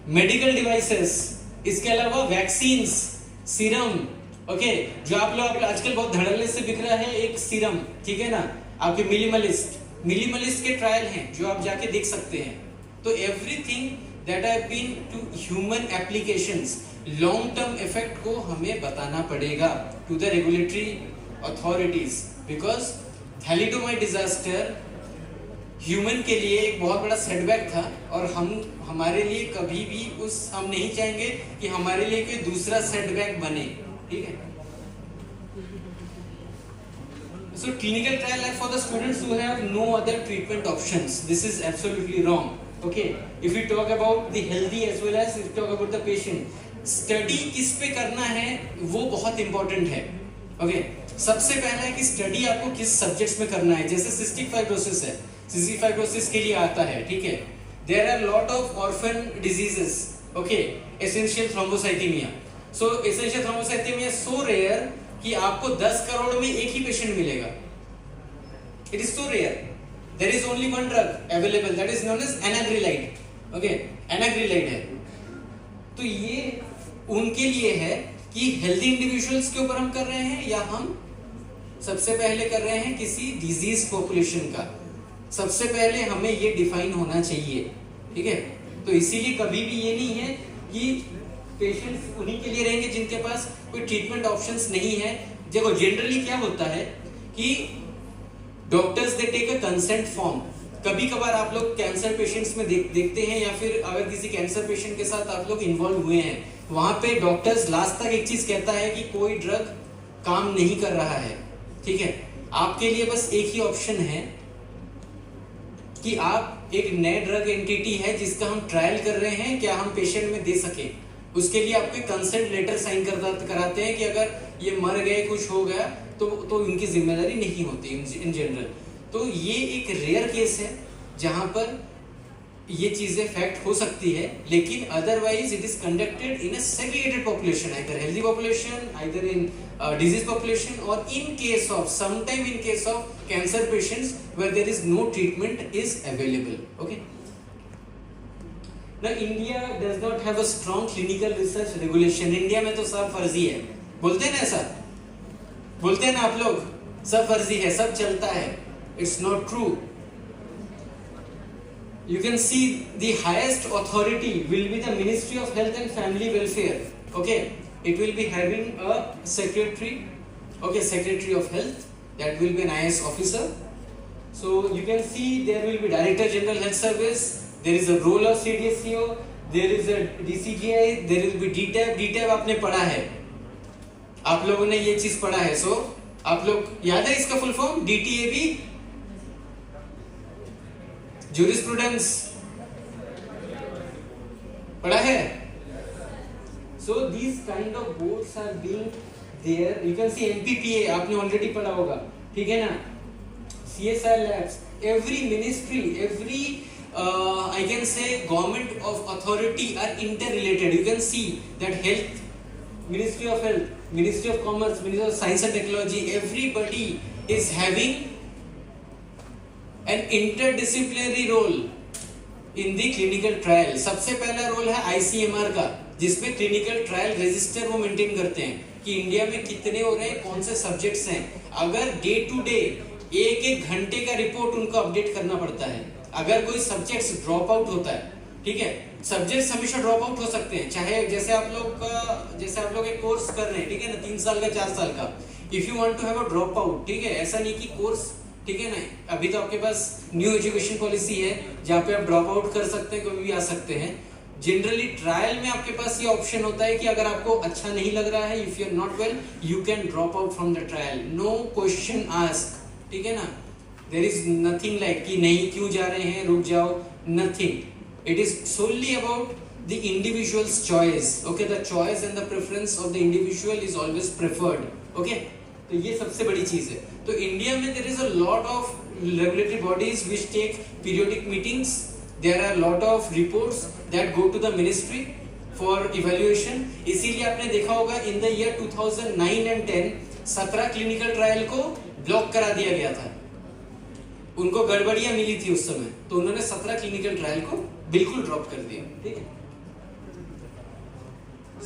medical devices, इसके अलावा वैक्सीन्स, सीरम। ओके, जो आप लोग आजकल बहुत धड़ल्ले से बिक रहा है एक सीरम, ठीक है ना, आपके मिनिमलिस्ट के ट्रायल हैं जो आप जाके देख सकते हैं। तो everything that have been to human applications, long term effect को हमें बताना पड़ेगा to the regulatory authorities, because thalidomide disaster human के लिए एक बहुत बड़ा सेटबैक था और हमारे लिए कभी भी हम नहीं चाहेंगे कि हमारे लिए कोई दूसरा सेटबैक बने, ठीक है। So clinical trial are for the students who have no other treatment options. This is absolutely wrong. Okay, if we talk about the healthy as well as if we talk about the patient, study किस पे करना है वो बहुत important है। Okay, सबसे पहला है कि स्टडी आपको किस सब्जेक्ट्स में करना है। जैसे सिस्टिक फाइब्रोसिस है, सिस्टिक फाइब्रोसिस के लिए आता है, ठीक है। There are lot of orphan diseases, okay, essential thrombocythaemia. So essential thrombocythaemia so rare कि आपको 10 करोड़ में एक ही पेशेंट मिलेगा। It is so rare, there is only one drug available, that is known as anagrelide. Okay, anagrelide है। तो ये उनके लिए है कि हेल्दी इंडिविजुअल्स के ऊपर हम कर रहे हैं या हम सबसे पहले कर रहे हैं किसी डिजीज पॉपुलेशन का। सबसे पहले हमें ये डिफाइन होना चाहिए, ठीक है। तो इसीलिए कभी भी ये नहीं है कि पेशेंट्स उन्हीं के लिए रहेंगे जिनके पास कोई ट्रीटमेंट ऑप्शंस नहीं है। देखो जनरली क्या होता है कि doctors they take a consent form. कभी कभार आप लोग कैंसर पेशेंट्स में देखते हैं, या फिर अगर किसी कैंसर पेशेंट के साथ आप लोग इन्वॉल्व हुए हैं, वहां पे डॉक्टर्स लास्ट तक एक चीज कहता है कि कोई ड्रग काम नहीं कर रहा है, ठीक है। आपके लिए बस एक ही ऑप्शन है कि आप एक नए ड्रग एंटिटी है जिसका हम ट्रायल कर रहे हैं, क्या हम पेशेंट में दे सके। उसके लिए आपको कंसेंट लेटर साइन कराते हैं कि अगर ये मर गए, कुछ हो गया तो उनकी जिम्मेदारी नहीं होती इन जनरल। तो ये एक रेयर केस है जहां पर ये चीजें फैक्ट हो सकती है, लेकिन otherwise it is conducted in a segregated population, either healthy population, either in disease population, or in case of sometime in case of cancer patients where there is no treatment is available. Okay, now India does not have a strong clinical research regulation. India में तो सब फर्जी है, बोलते हैं ना, ऐसा बोलते हैं ना आप लोग, सब फर्जी है, सब चलता है। It's not true. You can see the highest authority will be the Ministry of Health and Family Welfare. Okay, it will be having a secretary, okay, Secretary of Health, that will be an IAS officer. So you can see there will be Director General Health Service, there is a role of CDSCO, there is a DCGI, there will be DTAB. DTAB आपने पढ़ा है, आप लोगों ने ये चीज पढ़ा है। So आप लोग याद है इसका फुल फॉर्म? DTAB, jurisprudence पढ़ा है। So these kind of boards are being there. You can see MPPA आपने already पढ़ा होगा, ठीक है ना, CSR labs, every ministry, every I can say government of authority are interrelated. You can see that health, Ministry of Health, Ministry of Commerce, Ministry of Science and Technology, everybody is having an interdisciplinary role in the clinical trial. सबसे पहला role है ICMR का, जिसमें clinical trial register वो maintain करते हैं कि India में कितने हो रहे हैं, कौन से सब्जेक्ट्स हैं। अगर डे टू डे एक घंटे का रिपोर्ट उनको अपडेट करना पड़ता है। अगर कोई सब्जेक्ट्स ड्रॉप आउट होता है, ठीक है, सब्जेक्ट्स हमेशा ड्रॉप आउट हो सकते हैं, चाहे जैसे आप लोग एक कोर्स कर रहे हैं, ठीक है ना, 3 साल का 4 साल का, if you want to have a drop out, ठीक है, ऐसा नहीं कि कोर्स, ठीक है ना, अभी तो आपके पास न्यू एजुकेशन पॉलिसी है जहाँ पे आप ड्रॉप आउट कर सकते हैं, कभी भी आ सकते हैं। जनरली ट्रायल में आपके पास ये ऑप्शन होता है कि अगर आपको अच्छा नहीं लग रहा है, if you are not well, you can drop out from the trial, no question ask, ठीक है ना। देयर इज नथिंग लाइक कि नहीं क्यों जा रहे हैं, रुक जाओ, nothing. It is solely about the individual's choice. Okay, the choice and the preference of the individual is always preferred. Okay, तो ये सबसे बड़ी चीज है. तो इंडिया में there is a lot of regulatory bodies which take periodic meetings. There are a lot of reports that go to the ministry for evaluation. इसीलिए आपने देखा होगा in the year 2009 and 10 17 clinical trial को block करा दिया गया था. उनको गड़बड़ियां मिली थी उस समय, तो उन्होंने 17 क्लिनिकल ट्रायल को बिल्कुल ड्रॉप कर दिया. ठीक है.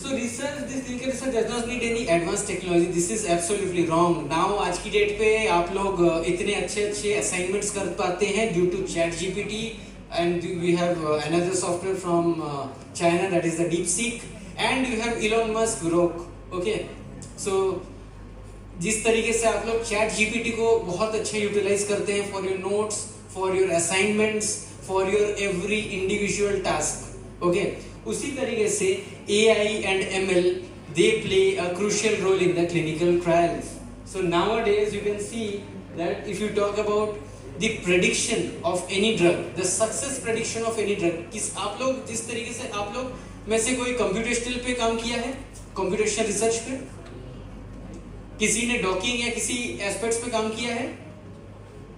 So research, this clinical research does not need any advanced technology. This is absolutely wrong. Now आज की डेट पे आप लोग इतने अच्छे assignments कर पाते हैं due to ChatGPT, and we have another software from China, that is the DeepSeek, and you have Elon Musk Grok. Okay, so जिस तरीके से आप लोग ChatGPT को बहुत अच्छा यूटिलाइज करते हैं for your notes, for your assignments, for your every individual task. Okay, उसी तरीके से AI and ML, they play a crucial role in the clinical trials. So nowadays you can see that if you talk about the prediction of any drug, the success prediction of any drug, किस आप लोग जिस तरीके से आप लोग में से कोई कंप्यूटेशनल पे काम किया है, कंप्यूटेशनल रिसर्च पे, किसी ने डॉकिंग या किसी एस्पेक्ट्स पे काम किया है?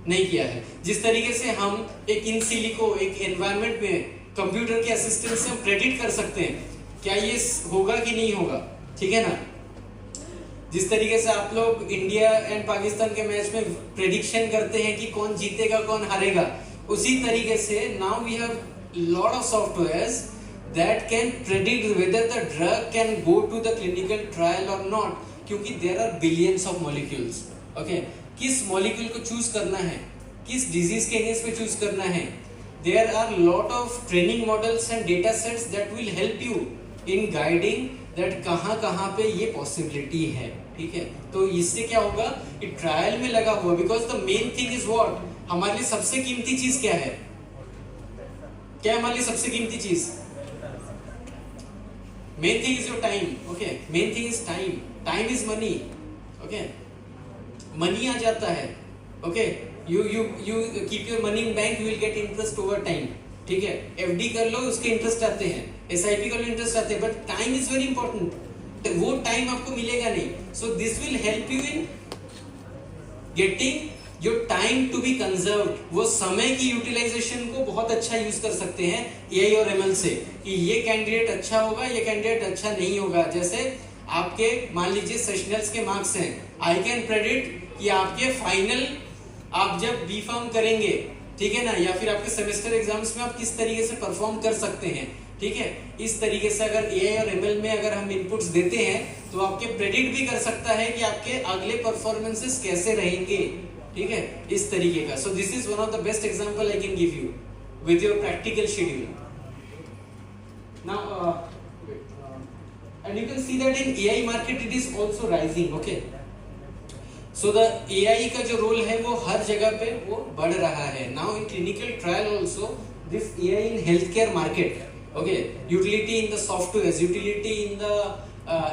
नहीं किया है. जिस तरीके से हम एक इन सिलिको एक एनवायरनमेंट में कंप्यूटर के असिस्टेंस से हम प्रेडिक्ट कर सकते हैं क्या ये होगा कि नहीं होगा. ठीक है ना. जिस तरीके से आप लोग इंडिया एंड पाकिस्तान के मैच में प्रेडिक्शन करते हैं कि कौन जीतेगा कौन हारेगा, उसी तरीके से now we have lot of softwares that can predict whether the drug can go to the clinical trial और नॉट, क्योंकि there are billions of molecules. Okay, किस मॉलिक्यूल को चूज करना है, किस डिजीज के अगेंस्ट पे चूज करना है. There are lot of training models and data sets that will help you in guiding that कहाँ पे ये possibility है. ठीक है. तो इससे क्या होगा कि ट्रायल में लगा हुआ, because the main thing is what, हमारे लिए सबसे कीमती चीज क्या है? क्या हमारे लिए सबसे कीमती चीज? Main thing is your time. Okay, main thing is time. Time is money. Okay, money आ जाता है. Okay, you keep your money in bank, you will get interest over time. ठीक है. FD कर लो, उसके इंटरेस्ट आते हैं. SIP कर लो, interest आते हैं. But time is very important. वो टाइम आपको मिलेगा नहीं. So this will help you in getting your time to be conserved. वो समय की यूटिलाइजेशन को बहुत अच्छा यूज कर सकते हैं AI और ML से, कि ये कैंडिडेट अच्छा होगा, ये कैंडिडेट अच्छा नहीं होगा. जैसे आपके मान लीजिए सेशनल्स के मार्क्स हैं, आई कैन प्रेडिक्ट कि आपके फाइनल आप जब बी फार्म करेंगे, ठीक है ना, या फिर आपके सेमेस्टर एग्जाम्स में आप किस तरीके से परफॉर्म कर सकते हैं. ठीक है. इस तरीके से अगर AI और ML में अगर हम इनपुट्स देते हैं तो आपके प्रेडिक्ट भी कर सकता है कि आपके अगले परफॉर्मेंसेस कैसे रहेंगे. ठीक है, इस तरीके का. सो this is one of the best example I can give you with your practical schedule. Now and you can see that in AI market it is also rising. Okay, so the AI का जो role है वो हर जगह पे वो बढ़ रहा है. Now in clinical trial also this AI in health care market. Okay, utility in the softwares, utility in the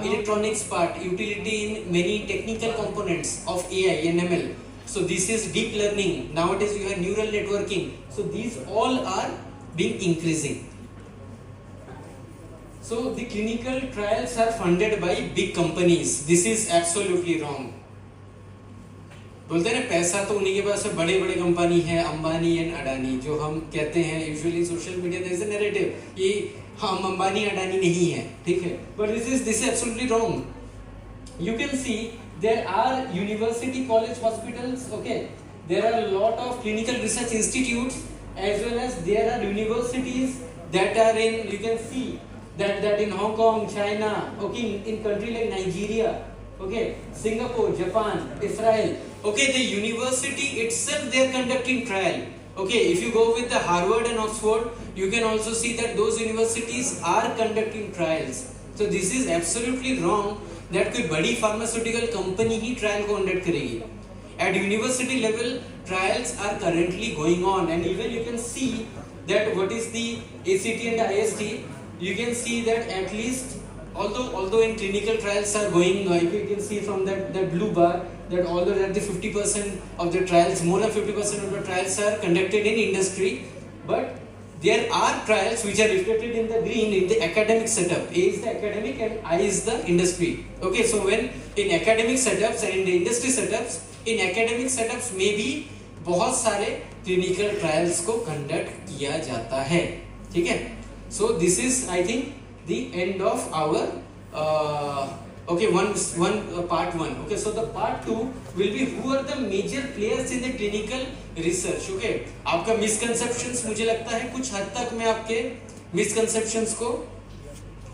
electronics part, utility in many technical components of AI and ML. So this is deep learning. Nowadays you have neural networking. So these all are being increasing. So the clinical trials are funded by big companies. This is absolutely wrong. बोलते हैं ना, पैसा तो उन्हीं के पास है, बड़े बड़े कंपनी है, अंबानी एंड अडानी, जो हम कहते हैं usually social media there is a narrative कि हम अंबानी अडानी नहीं है. ठीक है, but this is absolutely wrong. You can see there are university college hospitals. Okay, there are lot of clinical research institutes as well as there are universities that are in, you can see that in Hong Kong, China, okay, in country like Nigeria, okay, Singapore, Japan, Israel. Okay, the university itself they are conducting trial. Okay, if you go with the Harvard and Oxford, you can also see that those universities are conducting trials. So this is absolutely wrong that कोई बड़ी pharmaceutical company ही trial को conduct करेगी. At university level, trials are currently going on, and even you can see that what is the ACT and IST. You can see that at least although in clinical trials are going, if you can see from that blue bar, that although that the 50% of the trials, more than 50% of the trials are conducted in industry, but there are trials which are reflected in the green in the academic setup. A is the academic and I is the industry. Okay, so when in academic setups and in the industry setups, in academic setups में भी बहुत सारे clinical trials को conduct किया जाता है. ठीक है? So this is I think the end of our okay part 1. Okay, so the part 2 will be who are the major players in the clinical research. Okay, आपका misconceptions मुझे लगता है कुछ हद तक मैं आपके misconceptions को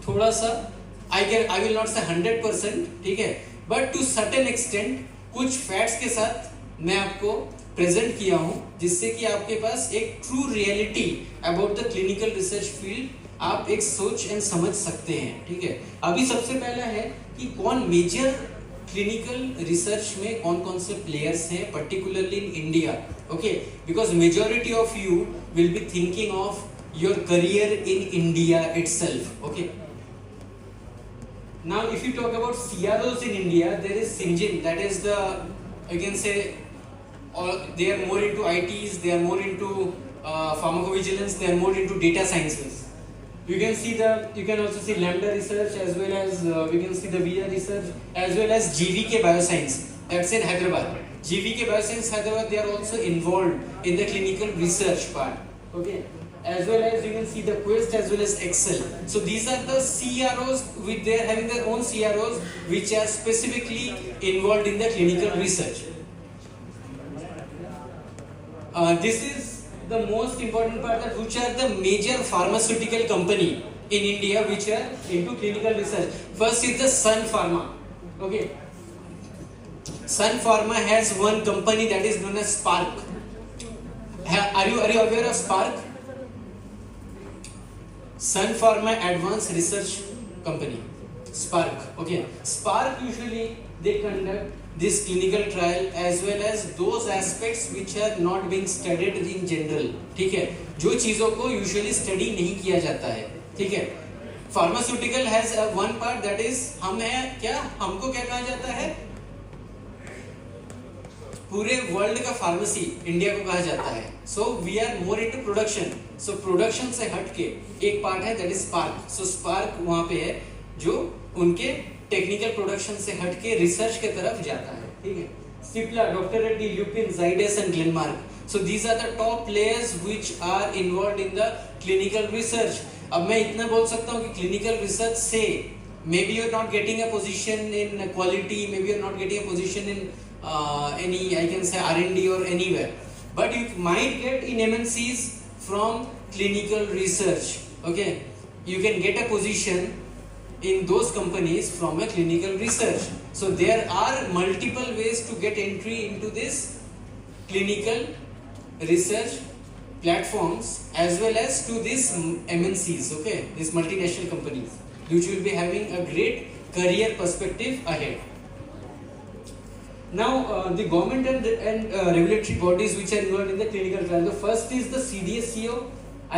थोड़ा सा I will not say 100%, ठीक है, but to certain extent कुछ facts के साथ मैं आपको प्रेजेंट किया हूं जिससे कि आपके पास एक true reality about the clinical research field आप एक सोच एंड समझ सकते हैं. ठीक है, अभी सबसे पहला है कि कौन मेजर क्लिनिकल रिसर्च में कौन कौन से प्लेयर्स हैं particularly in India. Okay, because majority of you will be thinking of your career in India itself. Okay, now if you talk about CROs in India, there is Syngene, that is the, I can say, they are more into ITs, they are more into pharmacovigilance, they are more into data sciences. You can also see Lambda Research as well as we can see the VIA Research as well as GVK Bioscience, that's in Hyderabad. GVK Bioscience Hyderabad, they are also involved in the clinical research part. Okay, as well as you can see the Quest as well as Excel. So these are the CROs with they are having their own CROs which are specifically involved in the clinical research. This is the most important part, that which are the major pharmaceutical company in India which are into clinical research. First is the Sun Pharma. Okay, Sun Pharma has one company that is known as Spark. Are you aware of Spark? Sun Pharma Advanced Research Company, Spark. Okay, Spark usually they conduct this clinical trial as well as those aspects which are not being studied in general. ठीक है, जो चीजों को usually study नहीं किया जाता है. ठीक है, pharmaceutical has one part that is हमको क्या कहा जाता है, पूरे वर्ल्ड का फार्मेसी इंडिया को कहा जाता है. So we are more into production. So production से हटके एक पार्ट है that is spark. So spark वहां पे है जो उनके टेक्निकल प्रोडक्शन से हटके रिसर्च के तरफ जाता है. ठीक है, Cipla, doctor Reddy, Lupin, Zydus and Glenmark. So these are the top players which are involved in the clinical research. अब मैं इतना बोल सकता हूँ कि क्लिनिकल रिसर्च से maybe you are not getting a position in quality, maybe you are not getting a position in any I can say R&D or anywhere, but you might get in MNCs from clinical research. Okay, you can get a position in those companies from a clinical research. So there are multiple ways to get entry into this clinical research platforms as well as to these MNCs. Okay, these multinational companies which will be having a great career perspective ahead. Now the government and regulatory bodies which are involved in the clinical trial. The first is the CDSCO,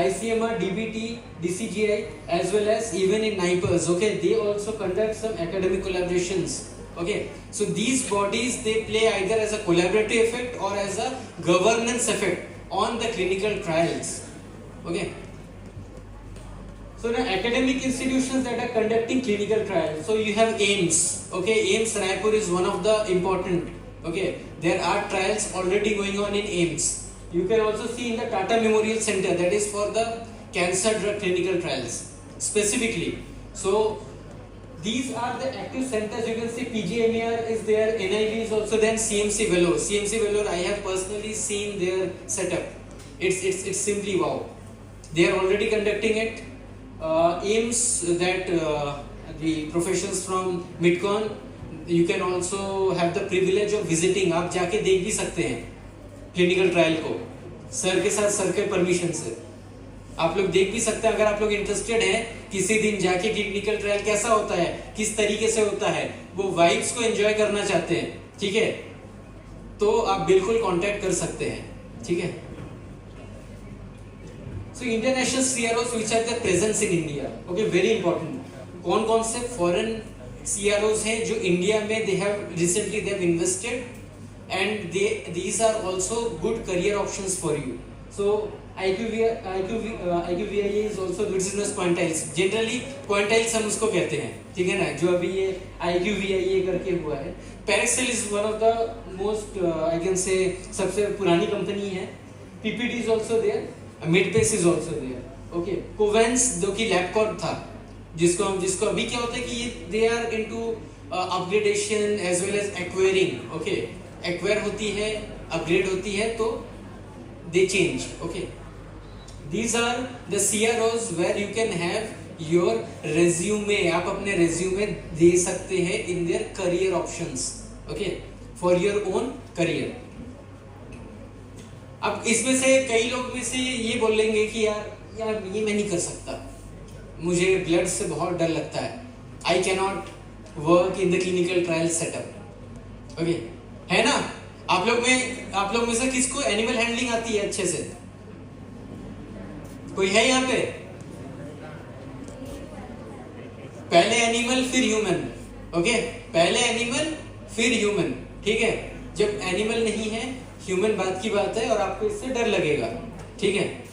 ICMR, DBT, DCGI as well as even in NIPERS. Okay, they also conduct some academic collaborations. Okay, so these bodies they play either as a collaborative effect or as a governance effect on the clinical trials. Okay, so now academic institutions that are conducting clinical trials. So you have AIIMS. Okay, AIIMS Raipur is one of the important. Okay, there are trials already going on in AIIMS. You can also see in the Tata Memorial Center, that is for the cancer drug clinical trials specifically. So these are the active centers. You can see PGMER is there, NIV is also there, CMC Vellore. CMC Vellore, I have personally seen their setup. It's simply wow. They are already conducting it. AIIMS, that the professionals from Midcon, you can also have the privilege of visiting. आप जाके देख भी सकते हैं clinical trial को sir के साथ, sir के परमिशन से आप लोग देख भी सकते हैं. अगर आप लोग इंटरेस्टेड हैं किसी दिन जाके क्लिनिकल ट्रायल कैसा होता है, किस तरीके से होता है, वो वाइब्स को एंजॉय करना चाहते हैं, ठीक है, तो आप बिल्कुल कांटेक्ट कर सकते हैं. ठीक है, so international CROs which are the presence in India. Okay, very important. कौन से foreign CROs हैं जो इंडिया में they have invested and these are also good career options for you. So IQVIA is also business quantiles. Generally quantiles हम उसको कहते हैं, ठीक है ना, जो अभी ये IQVIA करके हुआ है. Parexel is one of the most I can say सबसे पुरानी कंपनी है. PPD is also there. Medpace is also there. Okay. Covance जो कि LabCorp था, जिसको अभी क्या होता है कि ये they are into upgradation as well as acquiring. Okay. Acquire होती है, upgrade होती है, तो they change. Okay. These are the CROs where you can have your resume. आप अपने resume दे सकते हैं in their career options. Okay, for your own career. अब इसमें से कई लोग में से ये बोलेंगे कि यार ये मैं नहीं कर सकता, मुझे ब्लड से बहुत डर लगता है. I cannot work in the clinical trial setup. Okay, है ना? आप लोग में से किसको एनिमल हैंडलिंग आती है अच्छे से? कोई है यहाँ पे? पहले एनिमल फिर ह्यूमन. ओके, पहले एनिमल फिर ह्यूमन. ठीक है, जब एनिमल नहीं है, ह्यूमन बात की बात है और आपको इससे डर लगेगा. ठीक है.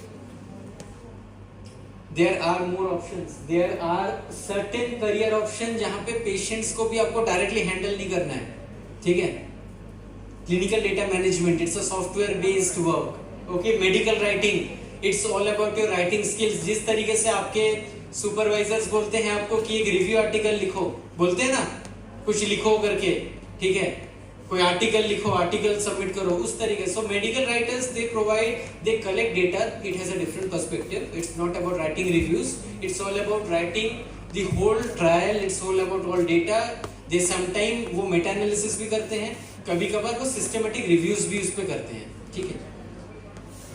There are more options. There are certain career options जहाँ पे पेशेंट्स को भी आपको डायरेक्टली हैंडल नहीं करना है. ठीक है. Clinical data management, it's a software based work. Okay. Medical writing, it's all about your writing skills. जिस तरीके से आपके सुपरवाइजर्स बोलते हैं आपको कि एक रिव्यू आर्टिकल लिखो, बोलते हैं ना, कुछ लिखो करके, ठीक है, कोई आर्टिकल लिखो, आर्टिकल सबमिट करो, उस तरीके. So medical writers they provide, they collect data. It has a different perspective. It's not about writing reviews, it's all about writing the whole trial. It's all about all data. They sometime वो meta analysis भी करते हैं, कभी कभार वो systematic reviews भी उस पर करते हैं. ठीक है.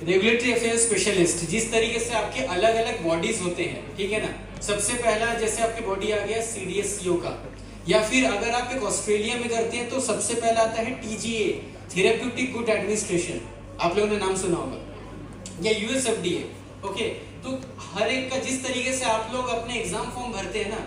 रेगुलेटरी अफेयर्स स्पेशलिस्ट, जिस तरीके से आपके अलग अलग बॉडीज होते हैं, ठीक है ना. सबसे पहला जैसे आपके बॉडी आ गया CDSCO का, या फिर अगर आप एक ऑस्ट्रेलिया में करते हैं तो सबसे पहला आता है TGA, थेरेप्यूटिक गुड एडमिनिस्ट्रेशन. आप लोगों ने नाम सुना होगा, या USFDA. ओके. तो हर एक का जिस तरीके से आप लोग अपने एग्जाम फॉर्म भरते हैं ना,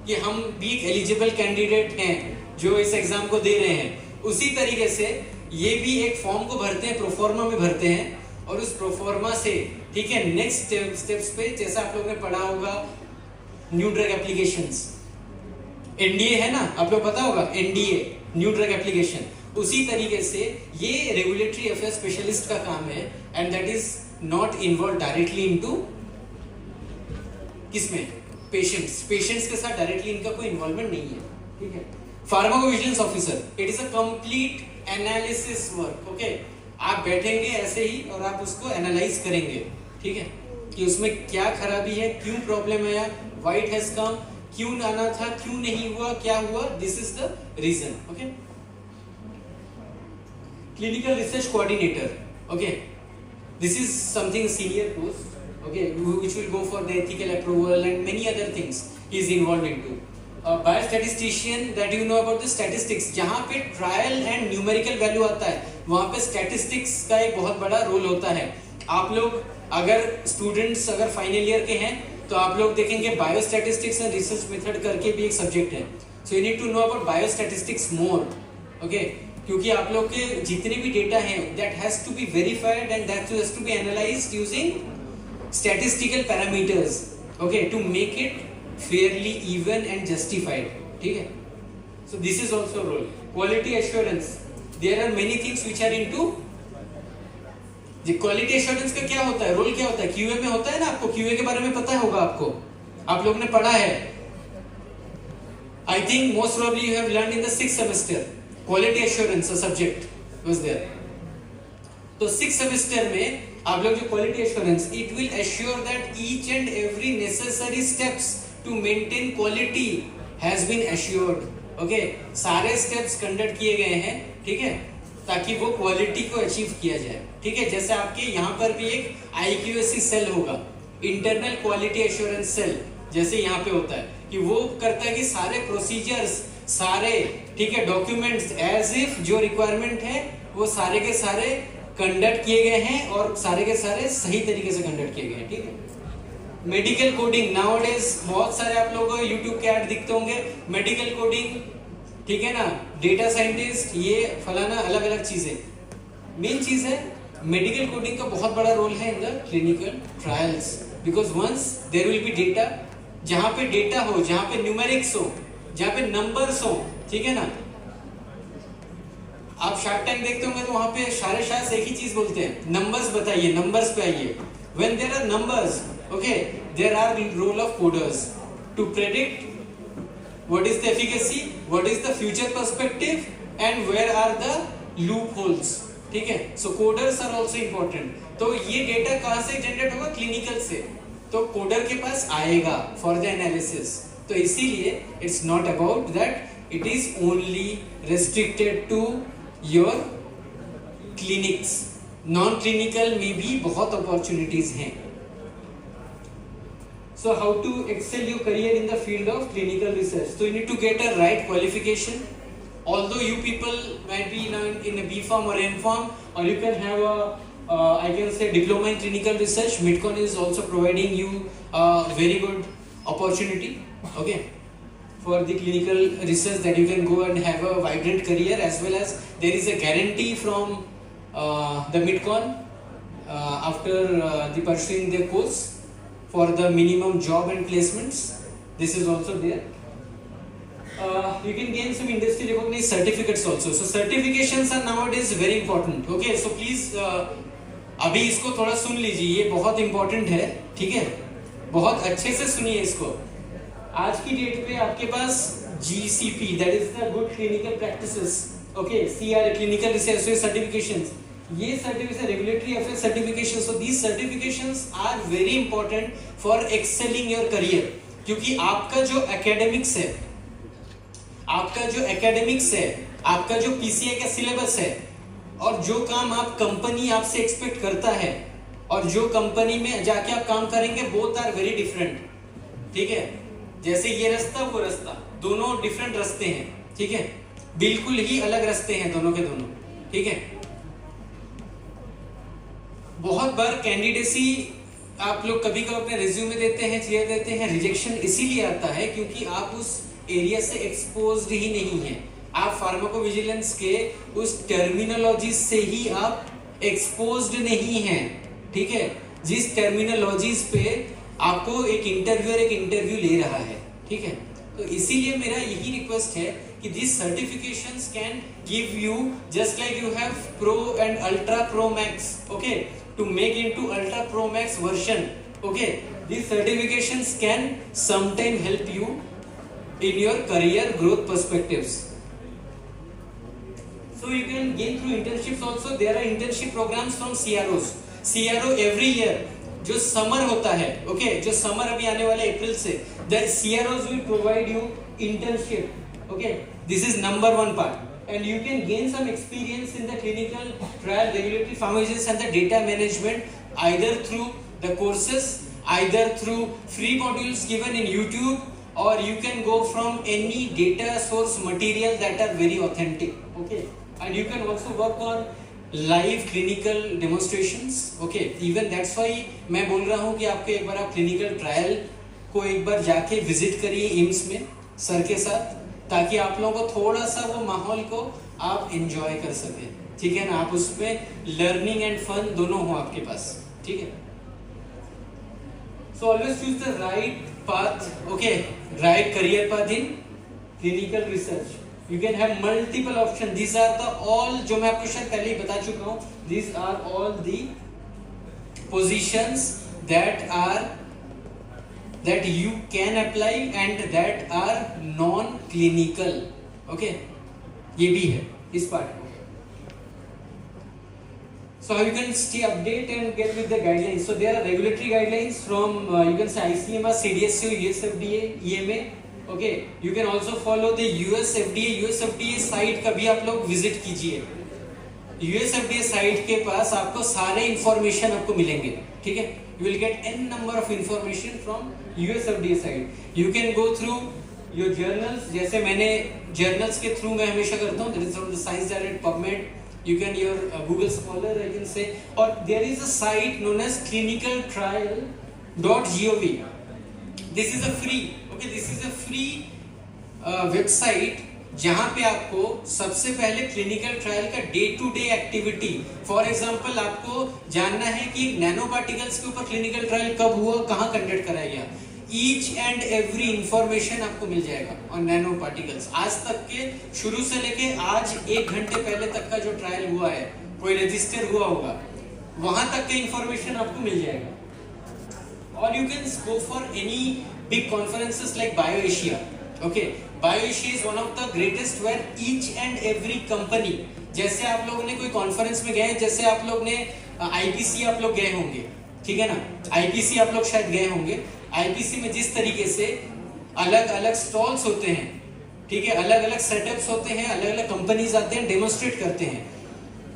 कि हम भी एक एलिजिबल कैंडिडेट हैं जो इस एग्जाम को दे रहे हैं, उसी तरीके से ये भी एक फॉर्म को भरते हैं, प्रोफॉर्मा में भरते हैं, और उस प्रोफॉर्मा से, ठीक है, नेक्स्ट स्टेप्स पे जैसा आप लोगों ने पढ़ा होगा न्यू ड्रग एप्लीकेशंस, NDA है ना, आप लोग पता होगा NDA, न्यू ड्रग एप्लीकेशन. उसी तरीके से ये रेगुलेटरी अफेयर स्पेशलिस्ट का काम है, and that is not involve directly into किसमें, पेशेंट्स के साथ डायरेक्टली इनका कोई इन्वॉल्वमेंट नहीं है. ठीक है. Pharmacovigilance officer, it is a complete analysis work. Okay. आप बैठेंगे ऐसे ही और आप उसको एनालाइज करेंगे, ठीक है, कि उसमें क्या खराबी है, क्यों प्रॉब्लम आया, व्हाई इट हैज कम, क्यों आना था, क्यों नहीं हुआ, क्या हुआ, this is the reason. Okay. Clinical research coordinator, okay, this is something senior post, okay, which will go for the ethical approval and many other things he is involved into. Biostatistician, that you know about the statistics, जहाँ पे trial and numerical value आता है, वहाँ पे statistics का एक बहुत बड़ा रोल होता है. आप लोग अगर स्टूडेंट्स अगर फाइनल ईयर के हैं तो आप लोग देखेंगे बायोस्टैटिस्टिक्स एंड रिसर्च मेथड करके भी एक सब्जेक्ट है. So you need to know about biostatistics more. Okay. क्योंकि आप लोग के जितने भी डेटा हैं that has to be verified and that has to be analysed using statistical parameters, okay, to make it fairly even and justified. ठीक है. So this is also role. Quality assurance, there are many things which are into the quality assurance. का क्या होता है, role क्या होता है, QA में होता है ना. आपको QA के बारे में पता होगा, आपको, आप लोग ने पढ़ा है. I think most probably you have learned in the 6th semester. Quality assurance a subject was there. तो 6th semester में आप लोग जो quality assurance, it will assure that each and every necessary steps to maintain quality has been assured. Okay. सारे steps conduct किए गए हैं, ठीक है, ताकि वो क्वालिटी को अचीव किया जाए. ठीक है. जैसे आपके यहाँ पर भी एक IQAC सेल होगा, इंटरनल क्वालिटी एश्योरेंस सेल, जैसे यहाँ पे होता है कि वो करता है कि सारे प्रोसीजर्स, सारे, ठीक है, डॉक्यूमेंट्स एज इफ जो रिक्वायरमेंट है वो सारे के सारे कंडक्ट किए गए हैं और सारे के सारे सही तरीके से कंडक्ट किए गए हैं. ठीक है. मेडिकल कोडिंग, नाउअडेज बहुत सारे आप लोगों को यूट्यूब के ऐड दिखते होंगे. मेडिकल कोडिंग, ठीक है ना, डेटा साइंटिस्ट, ये फलाना, अलग अलग चीजें. मेन चीज है मेडिकल कोडिंग का बहुत बड़ा रोल है in the clinical trials, because once there will be data, जहां पे डेटा हो, जहां पे न्यूमेरिक्स हो, जहां पे नंबर्स हो, ठीक है ना। आप शार्क टैंक देखते होंगे तो वहां पे सारे शायद एक ही चीज बोलते हैं, नंबर्स बताइए, नंबर्स पे आइए। When there are numbers, okay, there are role of coders to predict what is the efficacy, what is the future perspective and where are the loopholes, ठीक है। so coders are also important। तो ये data कहां से generate होगा, clinical से, तो coder के पास आएगा फॉर द एनालिसिस। तो इसीलिए it's not about that it is only restricted to your clinics, non clinical में भी बहुत अपॉर्चुनिटीज हैं। So how to excel your career in the field of clinical research? So you need to get a right qualification. Although you people might be in a B Pharm or M Pharm, or you can have a I can say diploma in clinical research. Midcon is also providing you a very good opportunity, okay, for the clinical research, that you can go and have a vibrant career, as well as there is a guarantee from the Midcon after the pursuing their course for the minimum job and placements. This is also there. You can gain some industry recognized certificates also. So certifications are nowadays very important. Okay, so please अभी इसको थोड़ा सुन लीजिए, ये बहुत important है, ठीक है, बहुत अच्छे से सुनिए इसको। आज की डेट पे आपके पास GCP, that is the good clinical practices, okay, CRA, clinical research certifications, ये certification regulatory affair certification, so these certifications are very important for excelling your career. क्योंकि आपका जो एकेडमिक्स है, आपका जो PCI का सिलेबस है, और जो काम आप कंपनी आपसे एक्सपेक्ट करता है, और जो कंपनी में जाके आप काम करेंगे, बोथ आर वेरी डिफरेंट, ठीक है। जैसे ये रास्ता, वो रास्ता, दोनों डिफरेंट रास्ते हैं, ठीक है, बिल्कुल ही अलग रास्ते हैं दोनों के दोनों, ठीक है। बहुत बार कैंडिडेसी आप लोग कभी कभी अपने रिज्यूमे देते हैं, क्लियर देते हैं, रिजेक्शन इसीलिए आता है क्योंकि आप उस एरिया से एक्सपोज्ड ही नहीं हैं, आप फार्माकोविजिलेंस के उस टर्मिनोलॉजी से ही आप एक्सपोज्ड नहीं हैं, ठीक है। जिस टर्मिनोलॉजीज पे आपको एक इंटरव्यू ले रहा है, ठीक है। तो इसीलिए मेरा यही रिक्वेस्ट है कि this certifications can give you, just like you have pro and ultra pro max, okay, to make into ultra pro max version, okay, these certifications can sometime help you in your career growth perspectives. So you can gain through internships also. There are internship programs from CRO every year, जो summer होता है, okay, जो summer अभी आने वाला है अप्रैल से, the CROs will provide you internship, okay, this is number one part. And you can gain some experience in the clinical trial, regulatory pharmacovigilance and the data management, either through the courses, either through free modules given in YouTube, or you can go from any data source material that are very authentic, okay. And you can also work on live clinical demonstrations, okay. Even that's why मैं बोल रहा हूँ कि आपको एक बार आप clinical trial को एक बार जाके विजिट करिए एम्स में सर के साथ, ताकि आप लोगों को थोड़ा सा वो माहौल को आप एंजॉय कर सके, ठीक है ना। आप उसमें लर्निंग एंड फन दोनों हो आपके पास, ठीक है। So always choose the right path, okay, right career path in clinical research. You can have multiple option, these are the all, जो मैं आपको शायद पहले ही बता चुका हूँ, these are all the positions that you can apply and that are non-clinical, okay, ये भी है इस पार्ट को। So you can stay update and get with the guidelines. So there are regulatory guidelines from you can say ICMR, CDSCO, USFDA, EMA, okay. You can also follow the USFDA site का भी आप लोग visit कीजिए। USFDA site के पास आपको सारे information आपको मिलेंगे, ठीक है। You will get n number of information from USFDA site. You can go through your journals, जैसे मैंने journals के through मैं हमेशा करता हूँ, that is from the Science Direct, PubMed, you can your Google Scholar I can say, or there is a site known as clinicaltrial.gov. This is a free, okay, this is a free website जहां पे आपको सबसे पहले clinical trial का day to day activity, for example आपको जानना है कि नैनो पार्टिकल्स के ऊपर क्लिनिकल ट्रायल कब हुआ, कहां कंडक्ट कराया गया, ईच एंड एवरी इंफॉर्मेशन आपको मिल जाएगा ऑन नैनो पार्टिकल्स। आज तक के शुरू से लेके आज 1 घंटे पहले तक का जो ट्रायल हुआ है, कोई रजिस्टर हुआ होगा, वहां तक के इंफॉर्मेशन आपको मिल जाएगा। और you can go for any big conferences like Bio Asia. Okay, Bio Asia is one of the greatest where each and every company, जैसे आप लोगों ने कोई कॉन्फ्रेंस में गए, जैसे आप लोग ने आईपीसी आप लोग गए होंगे, ठीक है ना, आईपीसी आप लोग शायद गए होंगे। आईपीसी में जिस तरीके से अलग अलग स्टॉल्स होते हैं, ठीक है, अलग अलग सेटअप्स होते हैं, अलग अलग कंपनीज आते हैं, डेमोन्स्ट्रेट करते हैं,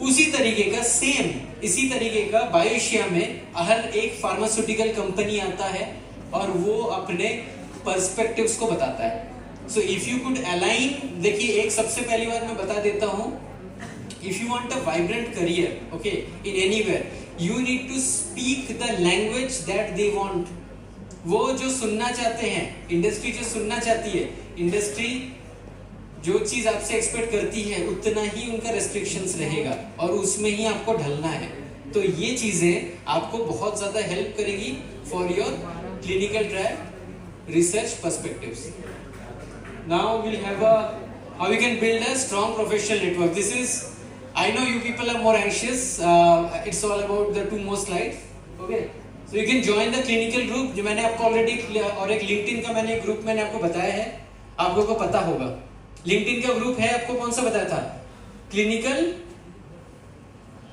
उसी तरीके का सेम इसी तरीके का बायो एशिया में हर एक फार्मास्यूटिकल कंपनी आता है और वो अपने पर्सपेक्टिव्स को बताता है। So if you could align, देखिए एक सबसे पहली बात मैं बता देता हूं, if you want a vibrant career, okay, in anywhere, you need to speak the language that they want. वो जो सुनना चाहते हैं, इंडस्ट्री जो सुनना चाहती है, इंडस्ट्री जो चीज आपसे एक्सपेक्ट करती है उतना ही उनका रेस्ट्रिक्शंस रहेगा और उसमें ही आपको ढलना है। तो ये चीजें आपको बहुत ज्यादा हेल्प करेगी for your clinical trial research perspectives. Now we'll have a how we can build a strong professional network. This is, I know you people are more anxious, it's all about the 2 more slides, okay. So you can join the clinical group, जो मैंने आपको already, और एक LinkedIn का मैंने group मैंने आपको बताया है, आप लोगों को पता होगा। लिंक्डइन का ग्रुप है, आपको कौन सा बताया था, क्लिनिकल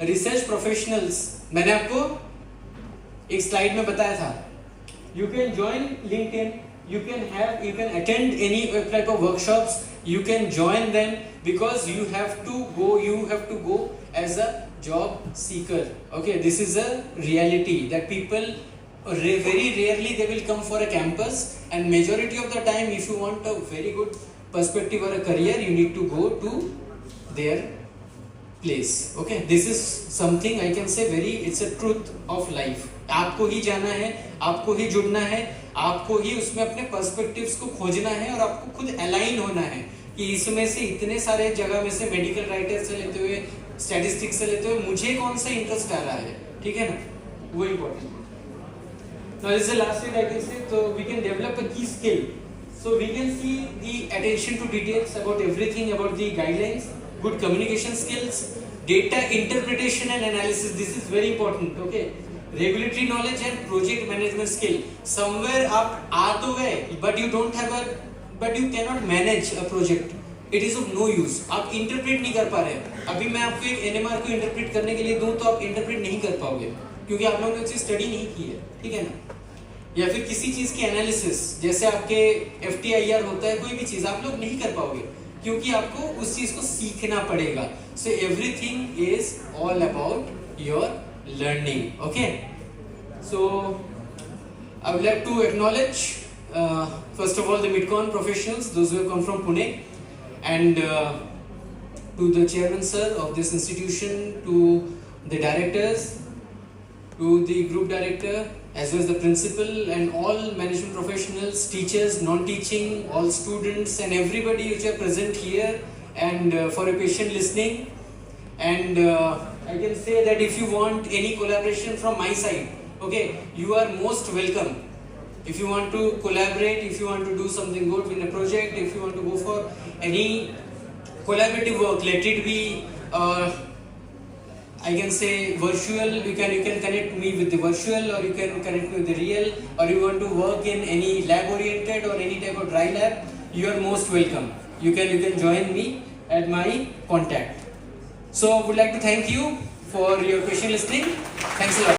रिसर्च प्रोफेशनल्स, मैंने आपको एक स्लाइड में बताया था। You can join LinkedIn, you can attend any type of workshops, you can join them, because you have to go as a job seeker. Okay, this is a reality that people very rarely they will come for a campus, and majority of the time if you want a very good perspective or a career, you need to go to their place. Okay, this is something I can say it's a truth of life. आपको ही जाना है, आपको ही जुड़ना है, आपको ही उसमें अपने perspectives को खोजना है और आपको खुद अलाइन होना है कि इसमें से इतने सारे जगह में से मेडिकल राइटर से लेते हुए, स्टैटिस्टिक्स से लेते हुए मुझे कौन सा इंटरेस्ट आ रहा है, ठीक है ना, वो important. Now this is the last thing I can say. So we can develop a key skill. So we can see the attention to details about everything, about the guidelines, good communication skills, data interpretation and analysis. This is very important. Okay. Regulatory knowledge and project management skill. Somewhere आप आ तो गए, but you cannot manage a project. It is of no use. आप interpret नहीं कर पा रहे। अभी मैं आपको एक NMR को इंटरप्रेट करने के लिए दूं तो आप इंटरप्रेट नहीं कर पाओगे, क्योंकि आप लोगों ने उसकी स्टडी नहीं की है, ठीक है ना। या फिर किसी चीज की एनालिसिस, जैसे आपके FTIR होता है, कोई भी चीज आप लोग नहीं कर पाओगे, क्योंकि आपको उस चीज को सीखना पड़ेगा। So everything is all about your learning. Okay, so I would like to acknowledge first of all the Midcon professionals, those who have come from Pune, and to the chairman sir of this institution, to the directors, to the group director, as well as the principal and all management professionals, teachers, non-teaching, all students and everybody which are present here, and for a patient listening. And I can say that if you want any collaboration from my side, okay, you are most welcome. If you want to collaborate, if you want to do something good in a project, if you want to go for any collaborative work, let it be I can say virtual, you can connect me with the virtual, or you can connect me with the real, or you want to work in any lab oriented or any type of dry lab, you are most welcome. You can join me at my contact. So I would like to thank you for your patient listening. Thanks a lot.